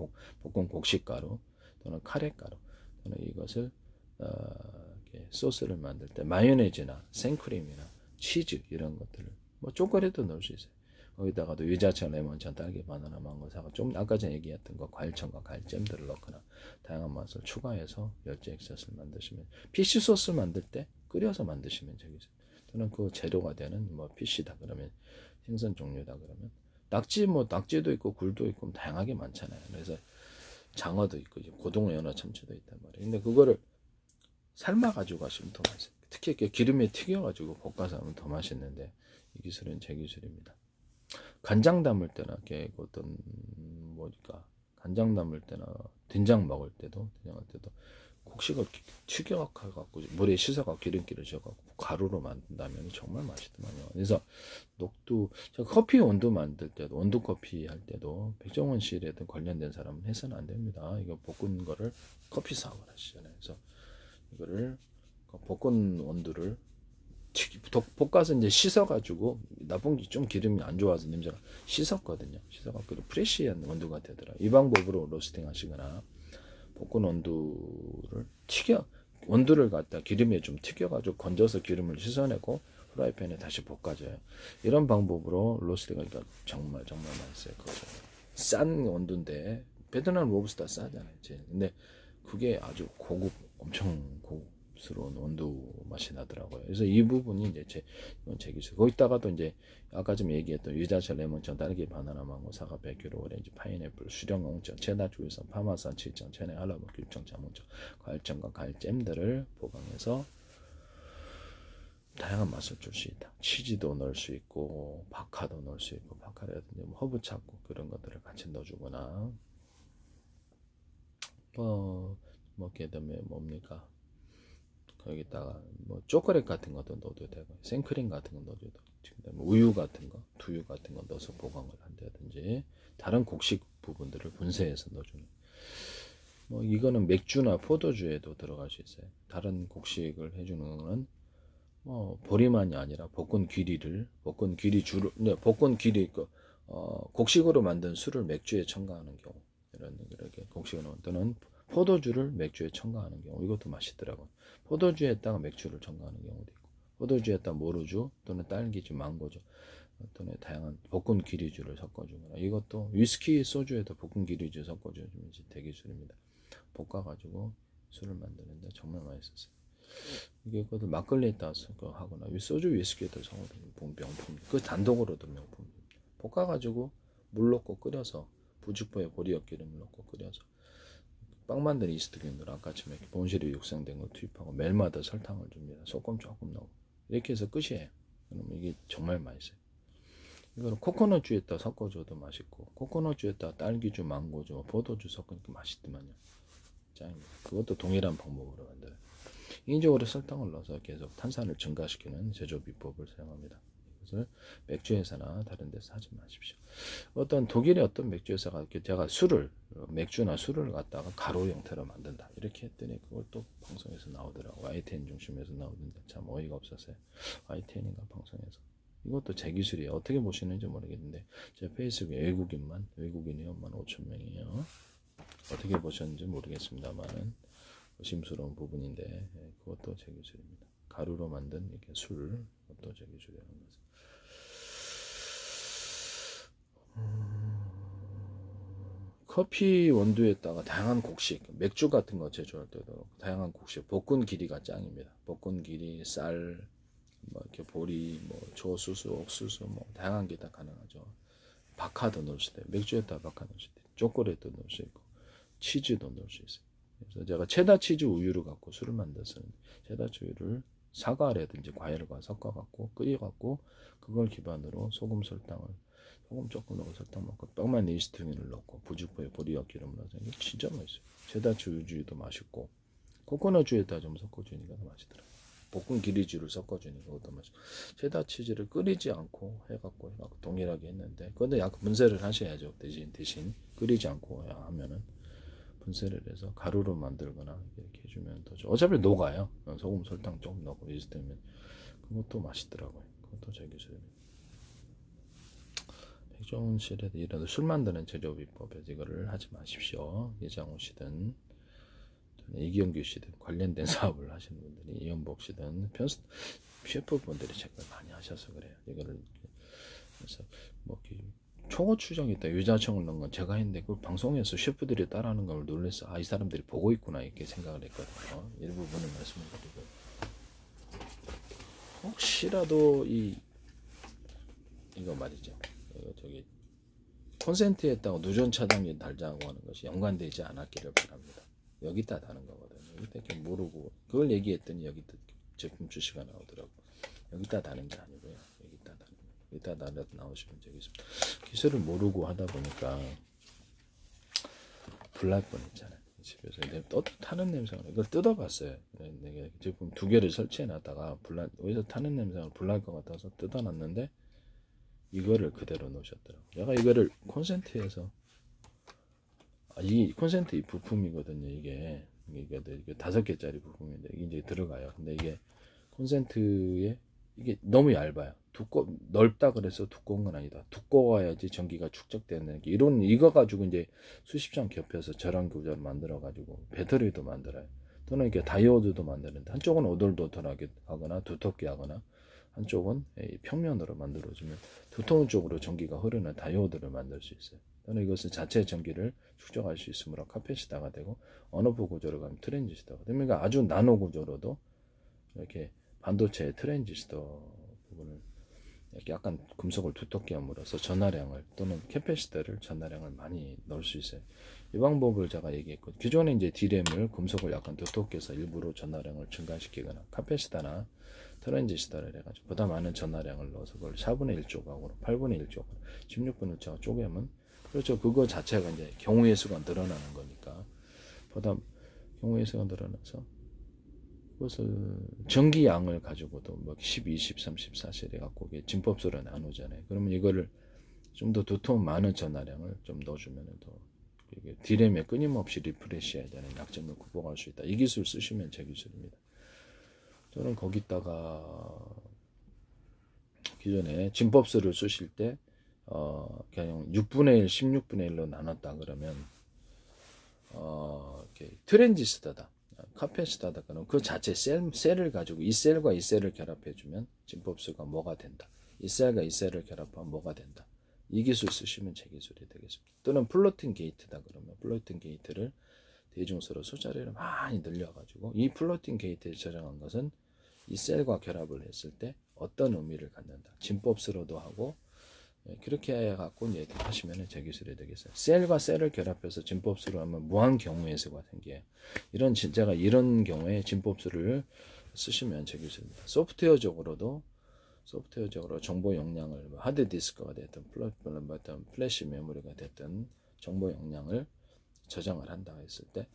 볶은 곡식가루 또는 카레가루 또는 이것을 이렇게 소스를 만들 때 마요네즈나 생크림이나 치즈 이런 것들을 뭐 초콜릿도 넣을 수 있어요. 거기다가도 유자차, 레몬차, 딸기, 바나나, 망고, 사과, 좀 아까 전에 얘기했던 거 과일청과 과일잼들을 넣거나 다양한 맛을 추가해서 멸치 액젓을 만드시면, 피쉬 소스 만들 때 끓여서 만드시면 되겠어요. 또는 그 재료가 되는 뭐 피쉬다 그러면 생선 종류다 그러면 낙지도 있고 굴도 있고 다양하게 많잖아요. 그래서 장어도 있고 고동 연어 참치도 있단 말이에요. 근데 그거를 삶아 가지고 하시면 더 맛있어요. 특히 이렇게 기름에 튀겨 가지고 볶아서 하면 더 맛있는데, 이 기술은 제 기술입니다. 간장 담을 때나 이렇게 어떤 뭐니까 간장 담을 때나 된장 먹을 때도 곡식을 튀겨갖고 물에 씻어갖고 기름기를 져갖고 가루로 만든다면 정말 맛있더만요. 그래서 녹두, 커피 원두 만들 때도, 원두 커피 할 때도 백종원 씨라든 관련된 사람은 해서는 안 됩니다. 이거 볶은 거를 커피 사업을 하시잖아요. 그래서 이거를 볶은 원두를 볶아서 이제 씻어가지고, 나쁜 좀 기름이 안 좋아서 냄새가, 씻었거든요. 씻어갖고 프레시한 원두가 되더라. 이 방법으로 로스팅 하시거나, 볶은 원두를 갖다 기름에 좀 튀겨가지고 건져서 기름을 씻어내고 프라이팬에 다시 볶아줘요. 이런 방법으로 로스팅하니까 정말 맛있어요. 싼 원두인데, 베트남 로브스터 싸잖아요. 근데 그게 아주 엄청 고급스러운 원두 맛이 나더라고요. 그래서 이 부분이 이제 제 기술. 거기다가도 이제 아까 좀 얘기했던 유자차, 레몬청, 딸기, 바나나, 망고, 사과, 백규로, 오렌지, 파인애플, 수령, 옹청, 체다, 주유성, 파마산, 칠청, 체내, 할라모, 귤청, 자몽청, 과일청과 과일잼들을 보강해서 다양한 맛을 줄 수 있다. 치즈도 넣을 수 있고, 바카도 넣을 수 있고, 바카라든지 뭐 허브 찾고 그런 것들을 같이 넣어주거나, 그다음에 뭡니까? 거기다가 뭐 초콜릿 같은 것도 넣어도 되고, 생크림 같은 거 넣어도 되고, 우유 같은 거, 두유 같은 거 넣어서 보강을 한다든지, 다른 곡식 부분들을 분쇄해서 넣어주는. 뭐 이거는 맥주나 포도주에도 들어갈 수 있어요. 다른 곡식을 해주는 거는 보리만이 아니라 볶은 귀리를, 곡식으로 만든 술을 맥주에 첨가하는 경우, 이렇게 곡식으로 또는 포도주를 맥주에 첨가하는 경우, 이것도 맛있더라고요. 포도주에다가 맥주를 첨가하는 경우도 있고, 포도주에다가 모루주 또는 딸기주, 망고주 또는 다양한 볶은 기리주를 섞어주거나, 이것도 위스키, 소주에도 볶은 기리주 섞어주면 대기술입니다. 볶아가지고 술을 만드는데 정말 맛있었어요. 이게 그것도 막걸리에다 하거나 소주, 위스키에다 섞어주면 명품. 그 단독으로도 명품입니다. 볶아가지고 물 넣고 끓여서 부직포에 보리엿 기름을 넣고 끓여서 빵 만드는 이스트균들 아까처럼 이렇게 본실이 육성된 걸 투입하고 멜마다 설탕을 줍니다. 소금 조금 넣고 이렇게 해서 끝이에요. 그러면 이게 정말 맛있어요. 이거는 코코넛주에다 섞어줘도 맛있고, 코코넛주에다 딸기주, 망고주, 포도주 섞으니까 맛있더만요. 짱입니다. 그것도 동일한 방법으로 만들어요. 인위적으로 설탕을 넣어서 계속 탄산을 증가시키는 제조 비법을 사용합니다. 이것을 맥주회사나 다른 데서 하지 마십시오. 어떤 독일의 어떤 맥주회사가 제가 맥주나 술을 갖다가 가루 형태로 만든다 이렇게 했더니 그걸 또 방송에서 나오더라고. YTN 중심에서 나오는데 참 어이가 없었어요. YTN인가 방송에서. 이것도 제 기술이에요. 어떻게 보시는지 모르겠는데 제 페이스북에 외국인이 15,000명이에요. 어떻게 보셨는지 모르겠습니다만은 의심스러운 부분인데, 그것도 제 기술입니다. 가루로 만든 이렇게 술, 그것도 제 기술이라는 거죠. 커피 원두에다가 다양한 곡식, 맥주 같은 거 제조할 때도 다양한 곡식, 볶은 기리가 짱입니다. 볶은 기리, 쌀, 뭐 이렇게 보리, 뭐 조수수, 옥수수, 뭐 다양한 게 다 가능하죠. 바카도 넣을 수 있어요. 맥주에다 바카 넣을 수 있어요. 초콜릿도 넣을 수 있고, 치즈도 넣을 수 있어요. 그래서 제가 체다 치즈 우유를 갖고 술을 만들었는데, 체다 치즈를 사과라든지 과일과 섞어갖고 끓여갖고 그걸 기반으로 소금, 설탕을 소금 조금 넣고 설탕 넣고 떡만 이스트를 넣고 부직포에 보리와 기름을 넣어서 이게 진짜 맛있어요. 체다치 우유도 맛있고 코코넛주에다 좀 섞어주니까 더 맛있더라고요. 볶은 기리주를 섞어주니까 그것도 맛있고 체다 치즈를 끓이지 않고 해갖고 동일하게 했는데 근데 약간 분쇄를 하셔야죠. 대신 끓이지 않고 하면은 분쇄를 해서 가루로 만들거나 이렇게 해주면 더 좋아. 어차피 녹아요. 소금 설탕 조금 넣고 이스트면 그것도 맛있더라고요. 그것도 제 기술입니다. 백종원 씨라도 이라도 술 만드는 제조 비법에 이거를 하지 마십시오. 이장훈 씨든 이경규 씨든 관련된 사업을 하시는 분들이 이현복 씨든 셰프분들이 책을 많이 하셔서 그래요. 이거를 그래서 뭐 초고추장 있다 유자청을 넣은 건 제가 했는데 그 방송에서 셰프들이 따라하는 걸 놀라서 이 사람들이 보고 있구나 이렇게 생각을 했거든요. 일부분을 말씀을 드리고 혹시라도 이거 말이죠. 저기 콘센트에다가 누전 차단기 달자고 하는 것이 연관되지 않았기를 바랍니다. 여기다 다는 거거든요. 여기다 모르고 그걸 얘기했더니 여기 제품 출시가 나오더라고. 여기다 다는 게 아니고요. 여기다 나오시면 되겠습니다. 기술을 모르고 하다 보니까 불날 뻔했잖아요. 집에서 타는 냄새가 이걸 뜯어봤어요. 내가 제품 2개를 설치해놨다가 어디서 타는 냄새가 불날 것 같아서 뜯어놨는데 이거를 그대로 놓으셨더라고요. 내가 이거를 콘센트에서 이 콘센트 이 부품이거든요. 이게 5개짜리 부품인데 이게 이제 들어가요. 근데 이게 콘센트에 이게 너무 얇아요. 넓다 그래서 두꺼운 건 아니다. 두꺼워야지 전기가 축적되는 게 이거 가지고 이제 수십 장 겹혀서 저랑 교자를 만들어 가지고 배터리도 만들어요. 또는 이렇게 다이오드도 만드는데 한쪽은 오돌도돌하게 하거나 두텁게 하거나 한쪽은 평면으로 만들어주면 두터운 쪽으로 전기가 흐르는 다이오드를 만들 수 있어요. 또는 이것은 자체 전기를 축적할 수 있으므로 카페시터가 되고 언어프 구조로 가면 트랜지스터가 됩니다. 그러니까 아주 나노 구조로도 이렇게 반도체의 트랜지스터 부분을 이렇게 약간 금속을 두텁게 함으로써 전하량을 또는 캐패시터를 전하량을 많이 넣을 수 있어요. 이 방법을 제가 얘기했고 기존에 이제 D램을 금속을 약간 두텁게 해서 일부러 전하량을 증가시키거나 카패시터나 트랜지스터를 해가지고 보다 많은 전하량을 넣어서 그걸 4분의 1조각으로 8분의 1조각 16분의 1조각 쪼개면 그렇죠. 그거 자체가 이제 경우의 수가 늘어나는 거니까 보다 경우의 수가 늘어나서 그것을 전기양을 가지고도 뭐 10, 20, 30, 40 해갖고 진법수로 나누잖아요. 그러면 이거를 좀 더 두터운 많은 전하량을 좀 넣어주면 더 D램에 끊임없이 리프레시해야 되는 약점을 극복할 수 있다. 이 기술 쓰시면 제 기술입니다. 저는 거기다가 기존에 진법수를 쓰실 때 그냥 6분의 1, 16분의 1로 나눴다 그러면 트랜지스터다. 카페시터다 그러면 그 자체 셀을 가지고 이 셀과 이 셀을 결합해주면 진법수가 뭐가 된다. 이 셀과 이 셀을 결합하면 뭐가 된다. 이 기술 쓰시면 제 기술이 되겠습니다. 또는 플로팅 게이트다 그러면 플로팅 게이트를 대중수로 숫자리를 많이 늘려가지고 이 플로팅 게이트에 저장한 것은 이 셀과 결합을 했을 때 어떤 의미를 갖는다. 진법수로도 하고 그렇게 해갖고 이제 하시면 제 기술이 되겠어요. 셀과 셀을 결합해서 진법수로 하면 무한 경우의 수가 생겨요. 제가 이런 경우에 진법수를 쓰시면 제 기술입니다. 소프트웨어적으로 정보 용량을 하드디스크가 됐든 플래시 메모리가 됐든 정보 용량을 저장을 한다 했을 때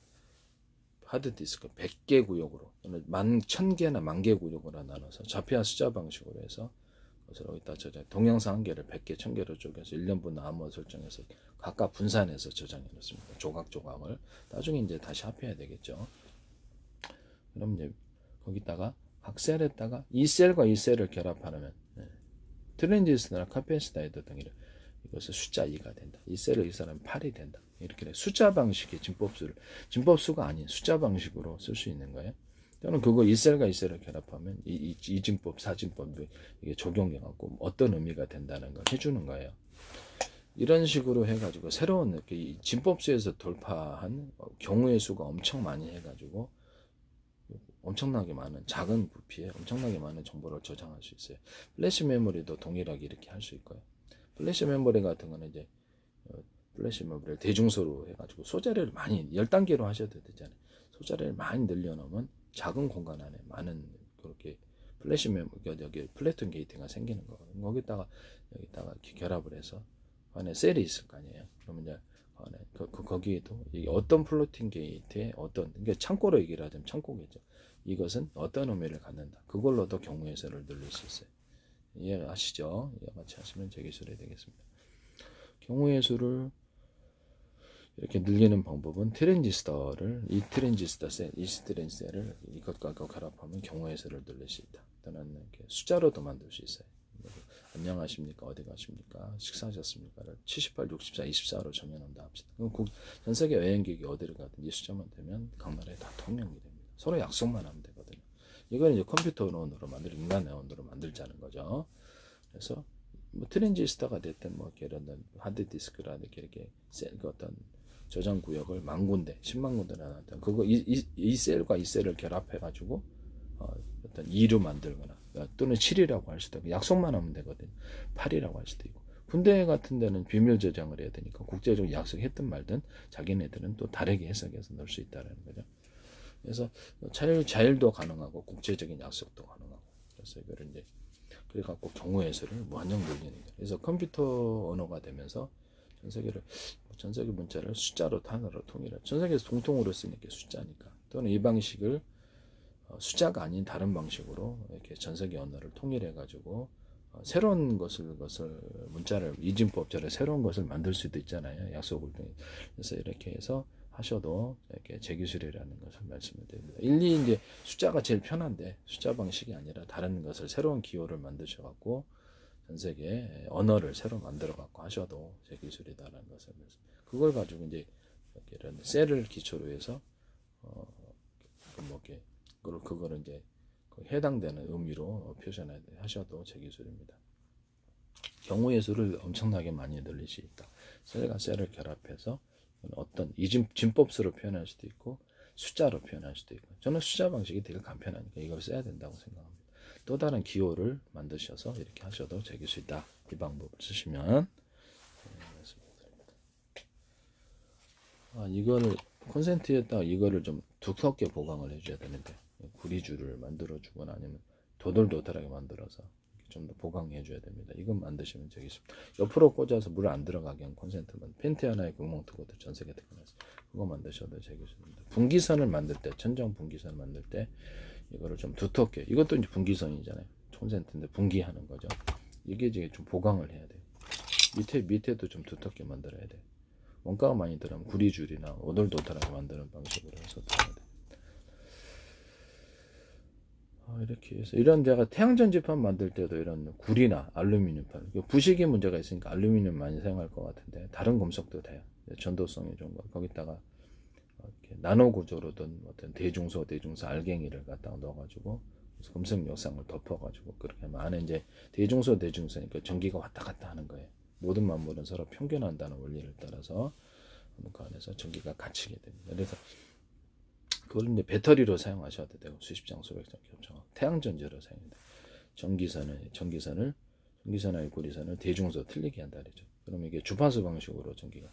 하드디스크 100개 구역으로 1000개나 10,000개 구역으로 나눠서 좌표와 숫자 방식으로 해서 그래서 여기다 동영상 한 개를 100개, 1000개로 쪼개서 1년분 암호 설정해서 각각 분산해서 저장해 놓습니다. 조각을 나중에 이제 다시 합해야 되겠죠. 그럼 이제 거기다가 각 셀에다가 이 셀과 이 셀을 결합하면 트랜지스터나 카페시터에도 등이래. 이것은 숫자 2가 된다. 이 셀을 이 사람은 8이 된다. 이렇게 숫자 방식의 진법수가 아닌 숫자 방식으로 쓸 수 있는 거예요. 저는 그거 이 셀과 이 셀을 결합하면 이 진법, 사진법 이게 적용해갖고 어떤 의미가 된다는 걸 해주는 거예요. 이런 식으로 해가지고 새로운 이 진법수에서 돌파한 경우의 수가 엄청 많이 해가지고 엄청나게 많은 작은 부피에 엄청나게 많은 정보를 저장할 수 있어요. 플래시 메모리도 동일하게 이렇게 할 수 있고요. 플래시 메모리 같은 거는 이제 플래시 메모리를 대중소로 해가지고 소자리를 많이 10단계로 하셔도 되잖아요. 소자리를 많이 늘려놓으면 작은 공간 안에 많은 그렇게 플래시 메모리 여기 플래툰 게이트가 생기는 거거든요. 여기다가 이렇게 결합을 해서 안에 셀이 있을 거 아니에요. 그러면 이제 안에 거기에도 이게 어떤 플로팅 게이트에 어떤, 그러니까 창고로 얘기를 하자면 창고겠죠. 이것은 어떤 의미를 갖는다. 그걸로도 경우의 수를 늘릴 수 있어요. 이해하시죠? 이해 같이 하시면 제 기술이 되겠습니다. 경우의 수를 이렇게 늘리는 방법은 트랜지스터를, 이 트랜지스터 셀, 이 트랜지스터 셀을 이것과 결합하면 경우의 수를 늘릴 수 있다. 또는 이렇게 숫자로도 만들 수 있어요. 안녕하십니까? 어디 가십니까? 식사하셨습니까? 78, 64, 24로 정해놓는다 합시다. 그럼 전 세계 여행객이 어디를 가든 이 숫자만 되면 각 나라에 다 통용이 됩니다. 서로 약속만 하면 되거든요. 이건 이제 컴퓨터 언어로 인간의 언어로 만들자는 거죠. 그래서 뭐 트랜지스터가 됐든 뭐 이런 하드디스크라든지 이렇게 어떤 저장 구역을 10,000군데, 100,000군데 나눴던 그거 이 셀과 이 셀을 결합해 가지고 어떤 2로 만들거나 또는 7이라고 할 수도 있고 약속만 하면 되거든요. 8이라고 할 수도 있고 군대 같은 데는 비밀 저장을 해야 되니까 국제적으로 약속했든 말든 자기네들은 또 다르게 해석해서 넣을 수 있다는 거죠. 그래서 자율도 가능하고 국제적인 약속도 가능하고 그래서 이거를 이제 그래갖고 경우의 수를 무한정 늘리는 거예요. 그래서 컴퓨터 언어가 되면서 전 세계 문자를 숫자로 단어로 통일해. 전 세계에서 공통으로 쓰니까 숫자니까. 또는 이 방식을 숫자가 아닌 다른 방식으로 이렇게 전 세계 언어를 통일해 가지고 새로운 것을 문자를 이진법처럼 새로운 것을 만들 수도 있잖아요. 약속을 통해. 그래서 이렇게 해서 하셔도 이렇게 제기술이라는 것을 말씀을 드립니다. 일리 이제 숫자가 제일 편한데 숫자 방식이 아니라 다른 것을 새로운 기호를 만드셔 갖고 전 세계 언어를 새로 만들어 갖고 하셔도 제기술이다라는 것을 그걸 가지고 이제 이런 셀을 기초로 해서 그거를 이제 해당되는 의미로 표현하셔도 제기술입니다. 경우의 수를 엄청나게 많이 늘릴 수 있다. 셀과 셀을 결합해서 어떤 진법수로 표현할 수도 있고 숫자로 표현할 수도 있고 저는 숫자 방식이 되게 간편하니까 이걸 써야 된다고 생각합니다. 또 다른 기호를 만드셔서 이렇게 하셔도 제기술이다. 이 방법을 쓰시면 이거를 콘센트에다가 이거를 좀 두텁게 보강을 해줘야 되는데 구리줄을 만들어 주거나 아니면 도돌도돌하게 만들어서 좀 더 보강해 줘야 됩니다. 이건 만드시면 되겠습니다. 옆으로 꽂아서 물 안 들어가게 한 콘센트만 펜트 하나에 구멍 뚫고 전 세계 태어나서 그거 만드셔도 되겠습니다. 분기선을 만들 때 천정 분기선 만들 때 이거를 좀 두텁게 이것도 이제 분기선이잖아요. 콘센트인데 분기하는 거죠. 이게 이제 좀 보강을 해야 돼요. 밑에도 좀 두텁게 만들어야 돼요. 원가가 많이 들어가면 구리줄이나 오돌도돌하게 만드는 방식으로 해서 들어야 돼요. 이렇게 해서 이런 데가 태양전지판 만들 때도 이런 구리나 알루미늄판 부식이 문제가 있으니까 알루미늄 많이 사용할 것 같은데 다른 금속도 돼요. 전도성이 좋은 거 거기다가 이렇게 나노 구조로든 어떤 대중소 알갱이를 갖다가 넣어가지고 금속 역상을 덮어가지고 그렇게 하면 안에 이제 대중소니까 전기가 왔다 갔다 하는 거예요. 모든 만물은 서로 평균한다는 원리를 따라서 그 안에서 전기가 갇히게 됩니다. 그래서 그걸 이제 배터리로 사용하셔도 되고 수십 장 수백 장 겹쳐서 태양전지로 사용해야 돼요. 전기선의 구리선을 대중소 틀리게 한다 그러죠. 그러면 이게 주파수 방식으로 전기가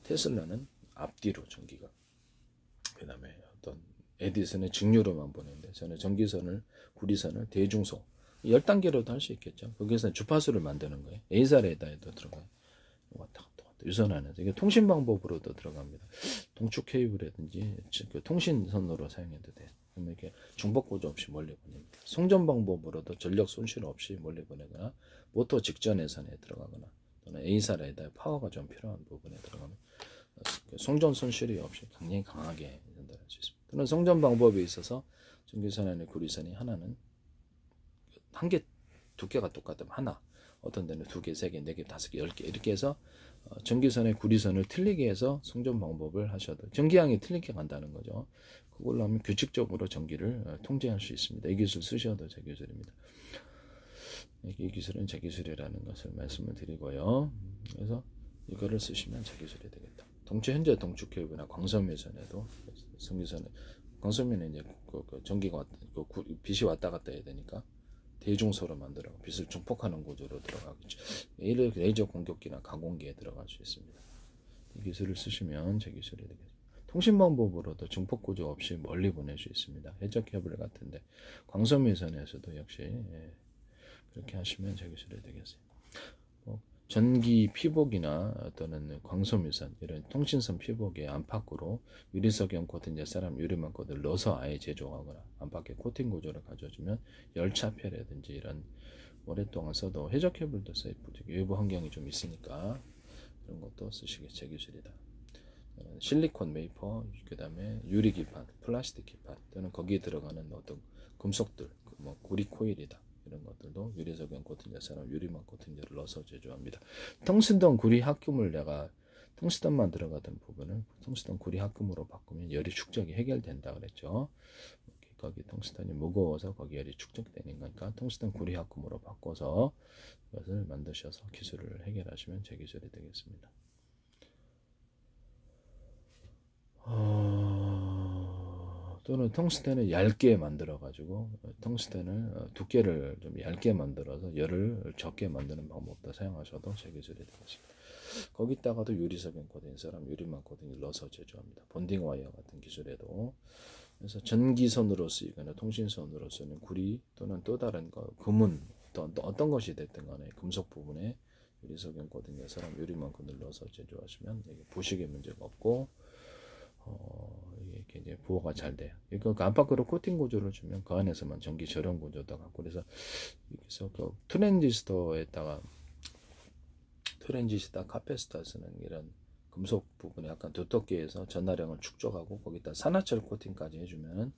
테슬라는 앞뒤로 전기가 그 다음에 어떤 에디슨의 직류로만 보내는데 저는 전기선을 구리선을 대중소 10단계로도 할 수 있겠죠. 거기서 주파수를 만드는 거예요. A사레다에도 들어가요. 왔다 갔다 유선안에서 이게 통신 방법으로도 들어갑니다. 동축 케이블이라든지 그 통신선으로 사용해도 돼요. 그러면 이렇게 중복 구조 없이 멀리 보냅니다. 송전 방법으로도 전력 손실 없이 멀리 보내거나 모터 직전에선에 들어가거나 또는 A사레다에 파워가 좀 필요한 부분에 들어가면 송전 손실이 없이 굉장히 강하게 전달할 수 있습니다. 또는 송전 방법에 있어서 전기선 안에 구리선이 하나는 한 개 두께가 똑같으면 하나 어떤 데는 2개, 3개, 4개, 5개, 10개 이렇게 해서 전기선의 구리선을 틀리게 해서 송전 방법을 하셔도 전기양이 틀리게 간다는 거죠. 그걸로 하면 규칙적으로 전기를 통제할 수 있습니다. 이 기술 쓰셔도 제 기술입니다. 이 기술은 제 기술이라는 것을 말씀을 드리고요. 그래서 이거를 쓰시면 제 기술이 되겠다. 현재 동축 케이블이나 광섬유선에도 전기선에 광섬유는 이제 전기가 빛이 왔다 갔다 해야 되니까 대중소로 만들어 빛을 증폭하는 구조로 들어가겠죠. 레이저 공격기나 가공기에 들어갈 수 있습니다. 이 기술을 쓰시면 제 기술이 되겠습니다. 통신 방법으로도 증폭 구조 없이 멀리 보낼 수 있습니다. 해저 케이블 같은데 광섬유선에서도 역시 그렇게 하시면 제 기술이 되겠습니다. 전기 피복이나 또는 광소미선 이런 통신선 피복에 안팎으로 유리석염 코팅 넷사람 유리막 코드를 넣어서 아예 제조하거나 안팎에 코팅 구조를 가져주면 열차폐라든지 이런 오랫동안 써도 해적 케이블도 세이프죠. 외부 환경이 좀 있으니까 그런 것도 쓰시기 제 기술이다. 실리콘 메이퍼, 그 다음에 유리 기판, 플라스틱 기판 또는 거기에 들어가는 어떤 금속들, 뭐 구리 코일이다. 이런 것들도 유리석염 코팅제, 사람 유리막 코팅제를 넣어서 제조합니다. 텅스턴 구리 합금을 내가 텅스턴만 들어가던 부분을 텅스턴 구리 합금으로 바꾸면 열이 축적이 해결된다 그랬죠. 거기 텅스턴이 무거워서 거기 열이 축적되는 거니까 텅스턴 구리 합금으로 바꿔서 이것을 만드셔서 기술을 해결하시면 제 기술이 되겠습니다. 또는 텅스텐을 얇게 만들어 가지고 텅스텐을 두께를 좀 얇게 만들어서 열을 적게 만드는 방법도 사용하셔도 제 기술이 되겠습니다. 거기다가도 유리석염 코팅 사람 유리막 코팅을 넣어서 제조합니다. 본딩 와이어 같은 기술에도. 그래서 전기선으로 쓰이거나 통신선으로 쓰는 구리 또는 또 다른 거 금은 또 어떤 것이 됐든 간에 금속 부분에 유리석염 코팅 사람 유리막 코팅을 넣어서 제조하시면 이게 부식의 문제가 없고 이게 굉장히 부호가 잘 돼요. 이거 안팎으로 코팅 구조를 주면 그 안에서만 전기 절연 구조도 갖고 그래서 여기서 그 트랜지스터 카패시터 쓰는 이런 금속 부분에 약간 두텁게 해서 전하량을 축적하고 거기다 산화철 코팅까지 해주면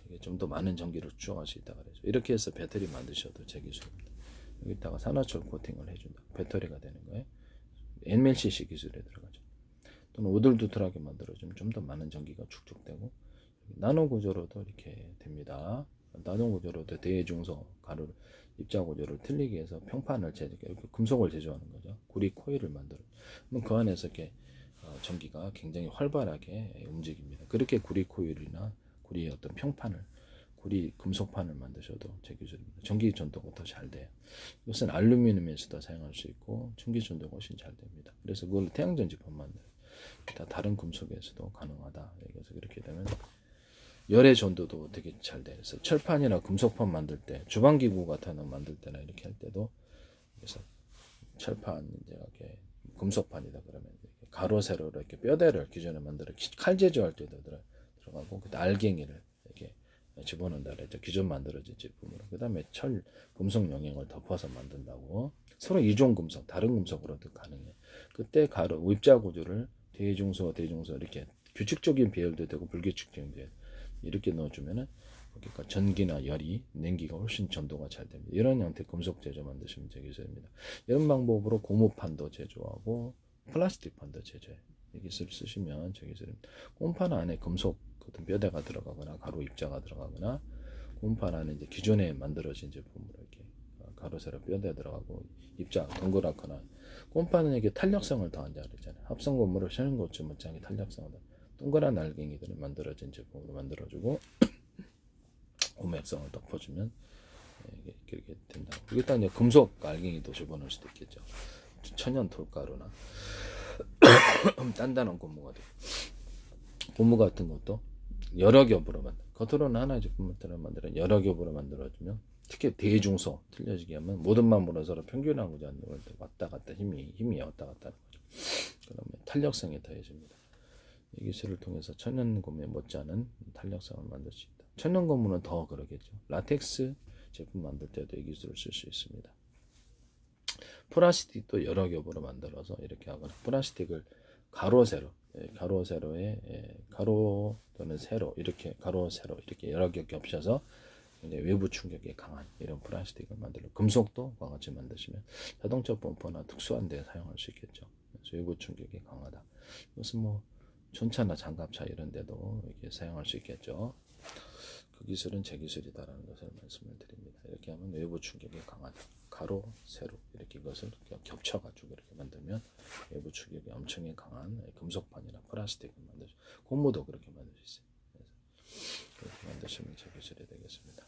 이게 좀 더 많은 전기를 축적할 수 있다 그래죠. 이렇게 해서 배터리 만드셔도 제 기술입니다. 여기다가 산화철 코팅을 해준다. 배터리가 되는 거예요. NMCC 기술에 들어가죠. 또는 오돌두툴하게 만들어주면 좀 더 많은 전기가 축적되고 나노 구조로도 이렇게 됩니다. 나노 구조로도 대중소 가루 입자 구조를 틀리게 해서 평판을 이렇게 금속을 제조하는 거죠. 구리 코일을 만들어. 그럼 그 안에서 이렇게 전기가 굉장히 활발하게 움직입니다. 그렇게 구리 코일이나 구리의 어떤 평판을 구리 금속판을 만드셔도 제 기술입니다. 전기 전도가 더 잘 돼요. 이것은 알루미늄에서도 사용할 수 있고 전기 전도가 훨씬 잘 됩니다. 그래서 그걸 태양전지판 만들어요. 다른 금속에서도 가능하다. 그래서 이렇게 되면 열의 전도도 되게 잘 돼. 그래서 철판이나 금속판 만들 때, 주방기구 같은 거 만들 때나 이렇게 할 때도 그래서 철판 이제 이렇게 금속판이다 그러면 이렇게 가로 세로로 이렇게 뼈대를 기존에 만들어 칼 제조할 때도 들어가고 그 알갱이를 이렇게 집어넣는다 그랬죠. 기존 만들어진 제품으로. 그 다음에 금속 영양을 덮어서 만든다고. 서로 이종 금속, 다른 금속으로도 가능해. 그때 가로 입자 구조를 대중소 이렇게 규칙적인 배열도 되고 불규칙적인 배열 이렇게 넣어주면은 그러니까 전기나 열이 냉기가 훨씬 전도가 잘 됩니다. 이런 형태 금속 제조 만드시면 제 기술입니다. 이런 방법으로 고무판도 제조하고 플라스틱 판도 제조해. 이 기술을 쓰시면 제 기술입니다. 고무판 안에 금속 어떤 뼈대가 들어가거나 가로 입자가 들어가거나 고무판 안에 이제 기존에 만들어진 제품으로 이렇게 가로 세로 뼈대 들어가고 입자 동그랗거나 고무판은 이게 탄력성을 더한다 그랬잖아요. 합성 고무를 셔는 것좀 못지않게 탄력성을 동그란 알갱이들을 만들어진 제품으로 만들어주고 고무액성을 덮어주면 이렇게 된다. 여기다 이제 금속 알갱이도 집어넣을 수도 있겠죠. 천연 돌가루나 단단한 고무가 돼. 고무 같은 것도 여러 겹으로 만들. 겉으로는 하나의 제품을 만들어 여러 겹으로 만들어주면 특히 대중소 틀려지게 하면 모든 만물은 서로 평균하고자 하는 걸 왔다 갔다 힘이 왔다 갔다 하는 거죠. 그러면 탄력성이 더해집니다. 이 기술을 통해서 천연 고무에 못지않은 탄력성을 만들 수 있다. 천연 고무는 더 그러겠죠. 라텍스 제품 만들 때도 이 기술을 쓸 수 있습니다. 플라스틱도 여러 겹으로 만들어서 이렇게 하거나 플라스틱을 가로 세로에 가로 또는 세로 이렇게 가로 세로 이렇게 여러 겹 겹쳐서 외부 충격이 강한 이런 플라스틱을 만들고 금속도 그와 같이 만드시면 자동차 범퍼나 특수한 데 사용할 수 있겠죠. 그래서 외부 충격이 강하다. 이것은 뭐 전차나 장갑차 이런 데도 이렇게 사용할 수 있겠죠. 그 기술은 제 기술이다라는 것을 말씀을 드립니다. 이렇게 하면 외부 충격이 강하다. 가로, 세로 이렇게 이것을 겹쳐가지고 이렇게 만들면 외부 충격이 엄청 강한 금속판이나 플라스틱을 만들 수 있어요. 고무도 그렇게 만들 수 있어요. 그래서 그렇게 만드시면 제 기술이 되겠습니다.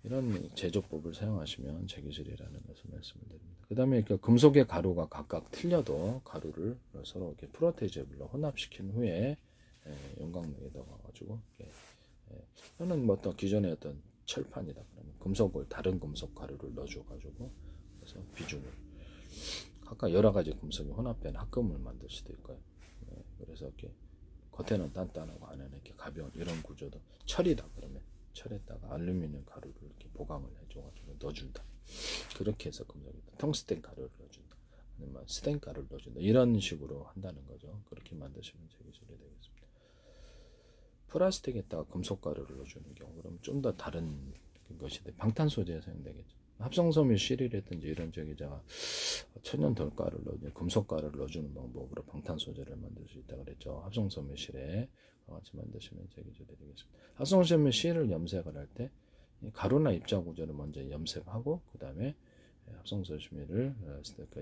이런 제조법을 사용하시면 제 기술이라는 것을 말씀을 드립니다. 그 다음에 금속의 가루가 각각 틀려도 가루를 서로 이렇게 프로테이저블로 혼합시킨 후에 용광로에 넣어가지고 또는 뭐 어떤 기존의 어떤 철판이다 그러면 금속을 다른 금속 가루를 넣어줘가지고 그래서 비중을 각각 여러 가지 금속이 혼합된 합금을 만들 수도 있고요. 네, 그래서 이렇게 겉에는 단단하고 안에는 이렇게 가벼운 이런 구조도 철이다 그러면 철에다가 알루미늄 가루를 이렇게 보강을 해줘가지고 넣어준다. 그렇게 해서 금속이다. 텅스텐 가루를 넣어준다. 아니면 스텐 가루를 넣어준다. 이런 식으로 한다는 거죠. 그렇게 만드시면 제 기술이 되겠습니다. 플라스틱에다가 금속 가루를 넣어주는 경우 그러면 좀 더 다른 것이 돼. 방탄 소재에 사용되겠죠. 합성섬유 실이라든지 이런 저기다가 천연 돌가루를 넣어 금속 가루를 넣어주는 방법으로 방탄 소재를 만들 수 있다 그랬죠. 합성섬유 실에 같이 만드시면 제 기술이 되겠습니다. 합성섬유 실을 염색을 할 때 가루나 입자 구조를 먼저 염색하고 그 다음에 합성섬유를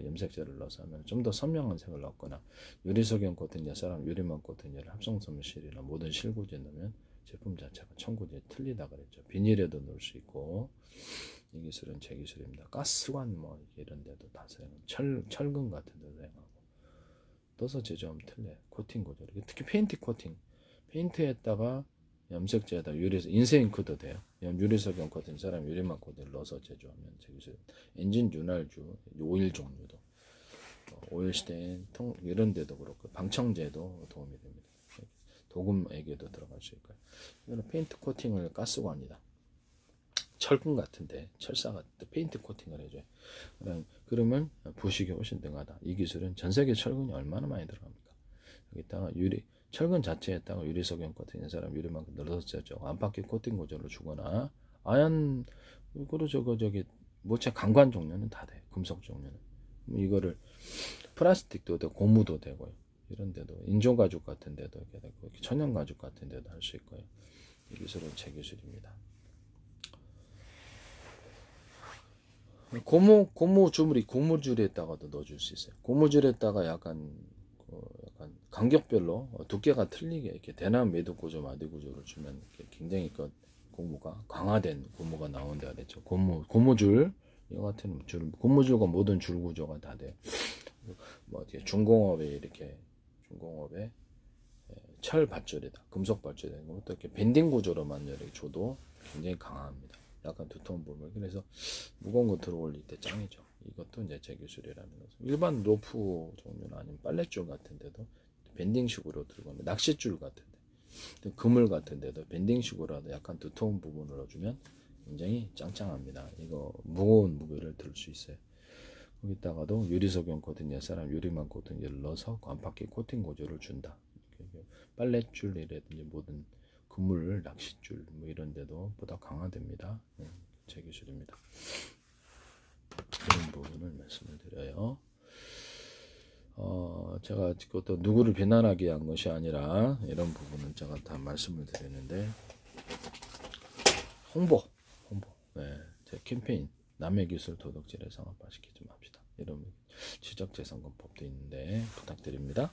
염색제를 넣어서 하면 좀 더 선명한 색을 넣거나 유리석연 코팅제, 사람 유리망 코팅제를 합성섬유 실이나 모든 실구지에 넣으면 제품 자체가 청구제에 틀리다 그랬죠. 비닐에도 넣을 수 있고 이 기술은 제 기술입니다. 가스관 뭐 이런 데도 다 사용하고 철근 같은 데도 사용하고 넣어서 제조하면 틀려요. 코팅 구조 특히 페인트 코팅 페인트에다가 염색제에다 인쇄잉크도 돼요. 유리석연 코팅 사람 유리망 코팅을 넣어서 제조하면 제 기술 엔진 윤활주 오일 종류도 오일 스테인 이런 데도 그렇고 방청제도 도움이 됩니다. 도금액에도 들어갈 수 있고요. 이거는 페인트 코팅을 가스관이다. 철근 같은데 철사 같은데 페인트 코팅을 해줘요. 그러면 부식이 훨씬 능하다. 이 기술은 전 세계 철근이 얼마나 많이 들어갑니까? 여기다가 철근 자체에다가 유리석연 코팅인 사람 유리만큼 넣어서 안팎의 코팅 구조를 주거나 아연 그리고 저기 모체 강관 종류는 다 돼요. 금속 종류는 이거를 플라스틱도 되고 고무도 되고요. 이런 데도 인조 가죽 같은 데도 이렇게 되고 천연 가죽 같은 데도 할 수 있고요. 이 기술은 제 기술입니다. 고무줄에다가도 넣어줄 수 있어요. 고무줄에다가 약간 간격별로 두께가 틀리게 이렇게 대남 매듭 구조, 마디 구조를 주면 굉장히 고무가 강화된 고무가 나온다 그랬죠. 고무줄 이 같은 줄, 고무줄과 모든 줄 구조가 다 돼요. 뭐 어떻게 중공업에 철 밧줄이다, 금속 밧줄이다, 이것도 이렇게 밴딩 구조로만 이렇게 줘도 굉장히 강합니다. 약간 두터운 부분. 그래서 무거운 거 들어 올릴 때 짱이죠. 이것도 이제 제 기술이라는 거죠. 일반 로프 종류나 아니면 빨랫줄 같은데도 밴딩식으로 들거나 낚싯줄 같은데, 그물 같은데도 밴딩식으로 하도 약간 두터운 부분을 넣어주면 굉장히 짱짱합니다. 이거 무거운 무게를 들 수 있어요. 거기다가도 유리석연 코팅, 사람 유리망 코팅제를 넣어서 안팎의 코팅 구조를 준다. 빨랫줄이라든지 모든 그물, 낚싯줄 뭐 이런 데도 보다 강화됩니다. 제 기술입니다. 이런 부분을 말씀을 드려요. 제가 또 누구를 비난하기 위한 것이 아니라 이런 부분은 제가 다 말씀을 드리는데 홍보, 네, 제 캠페인 남의 기술 도덕질에 상업화시키지 맙시다. 이런 지적재산권법도 있는데 부탁드립니다.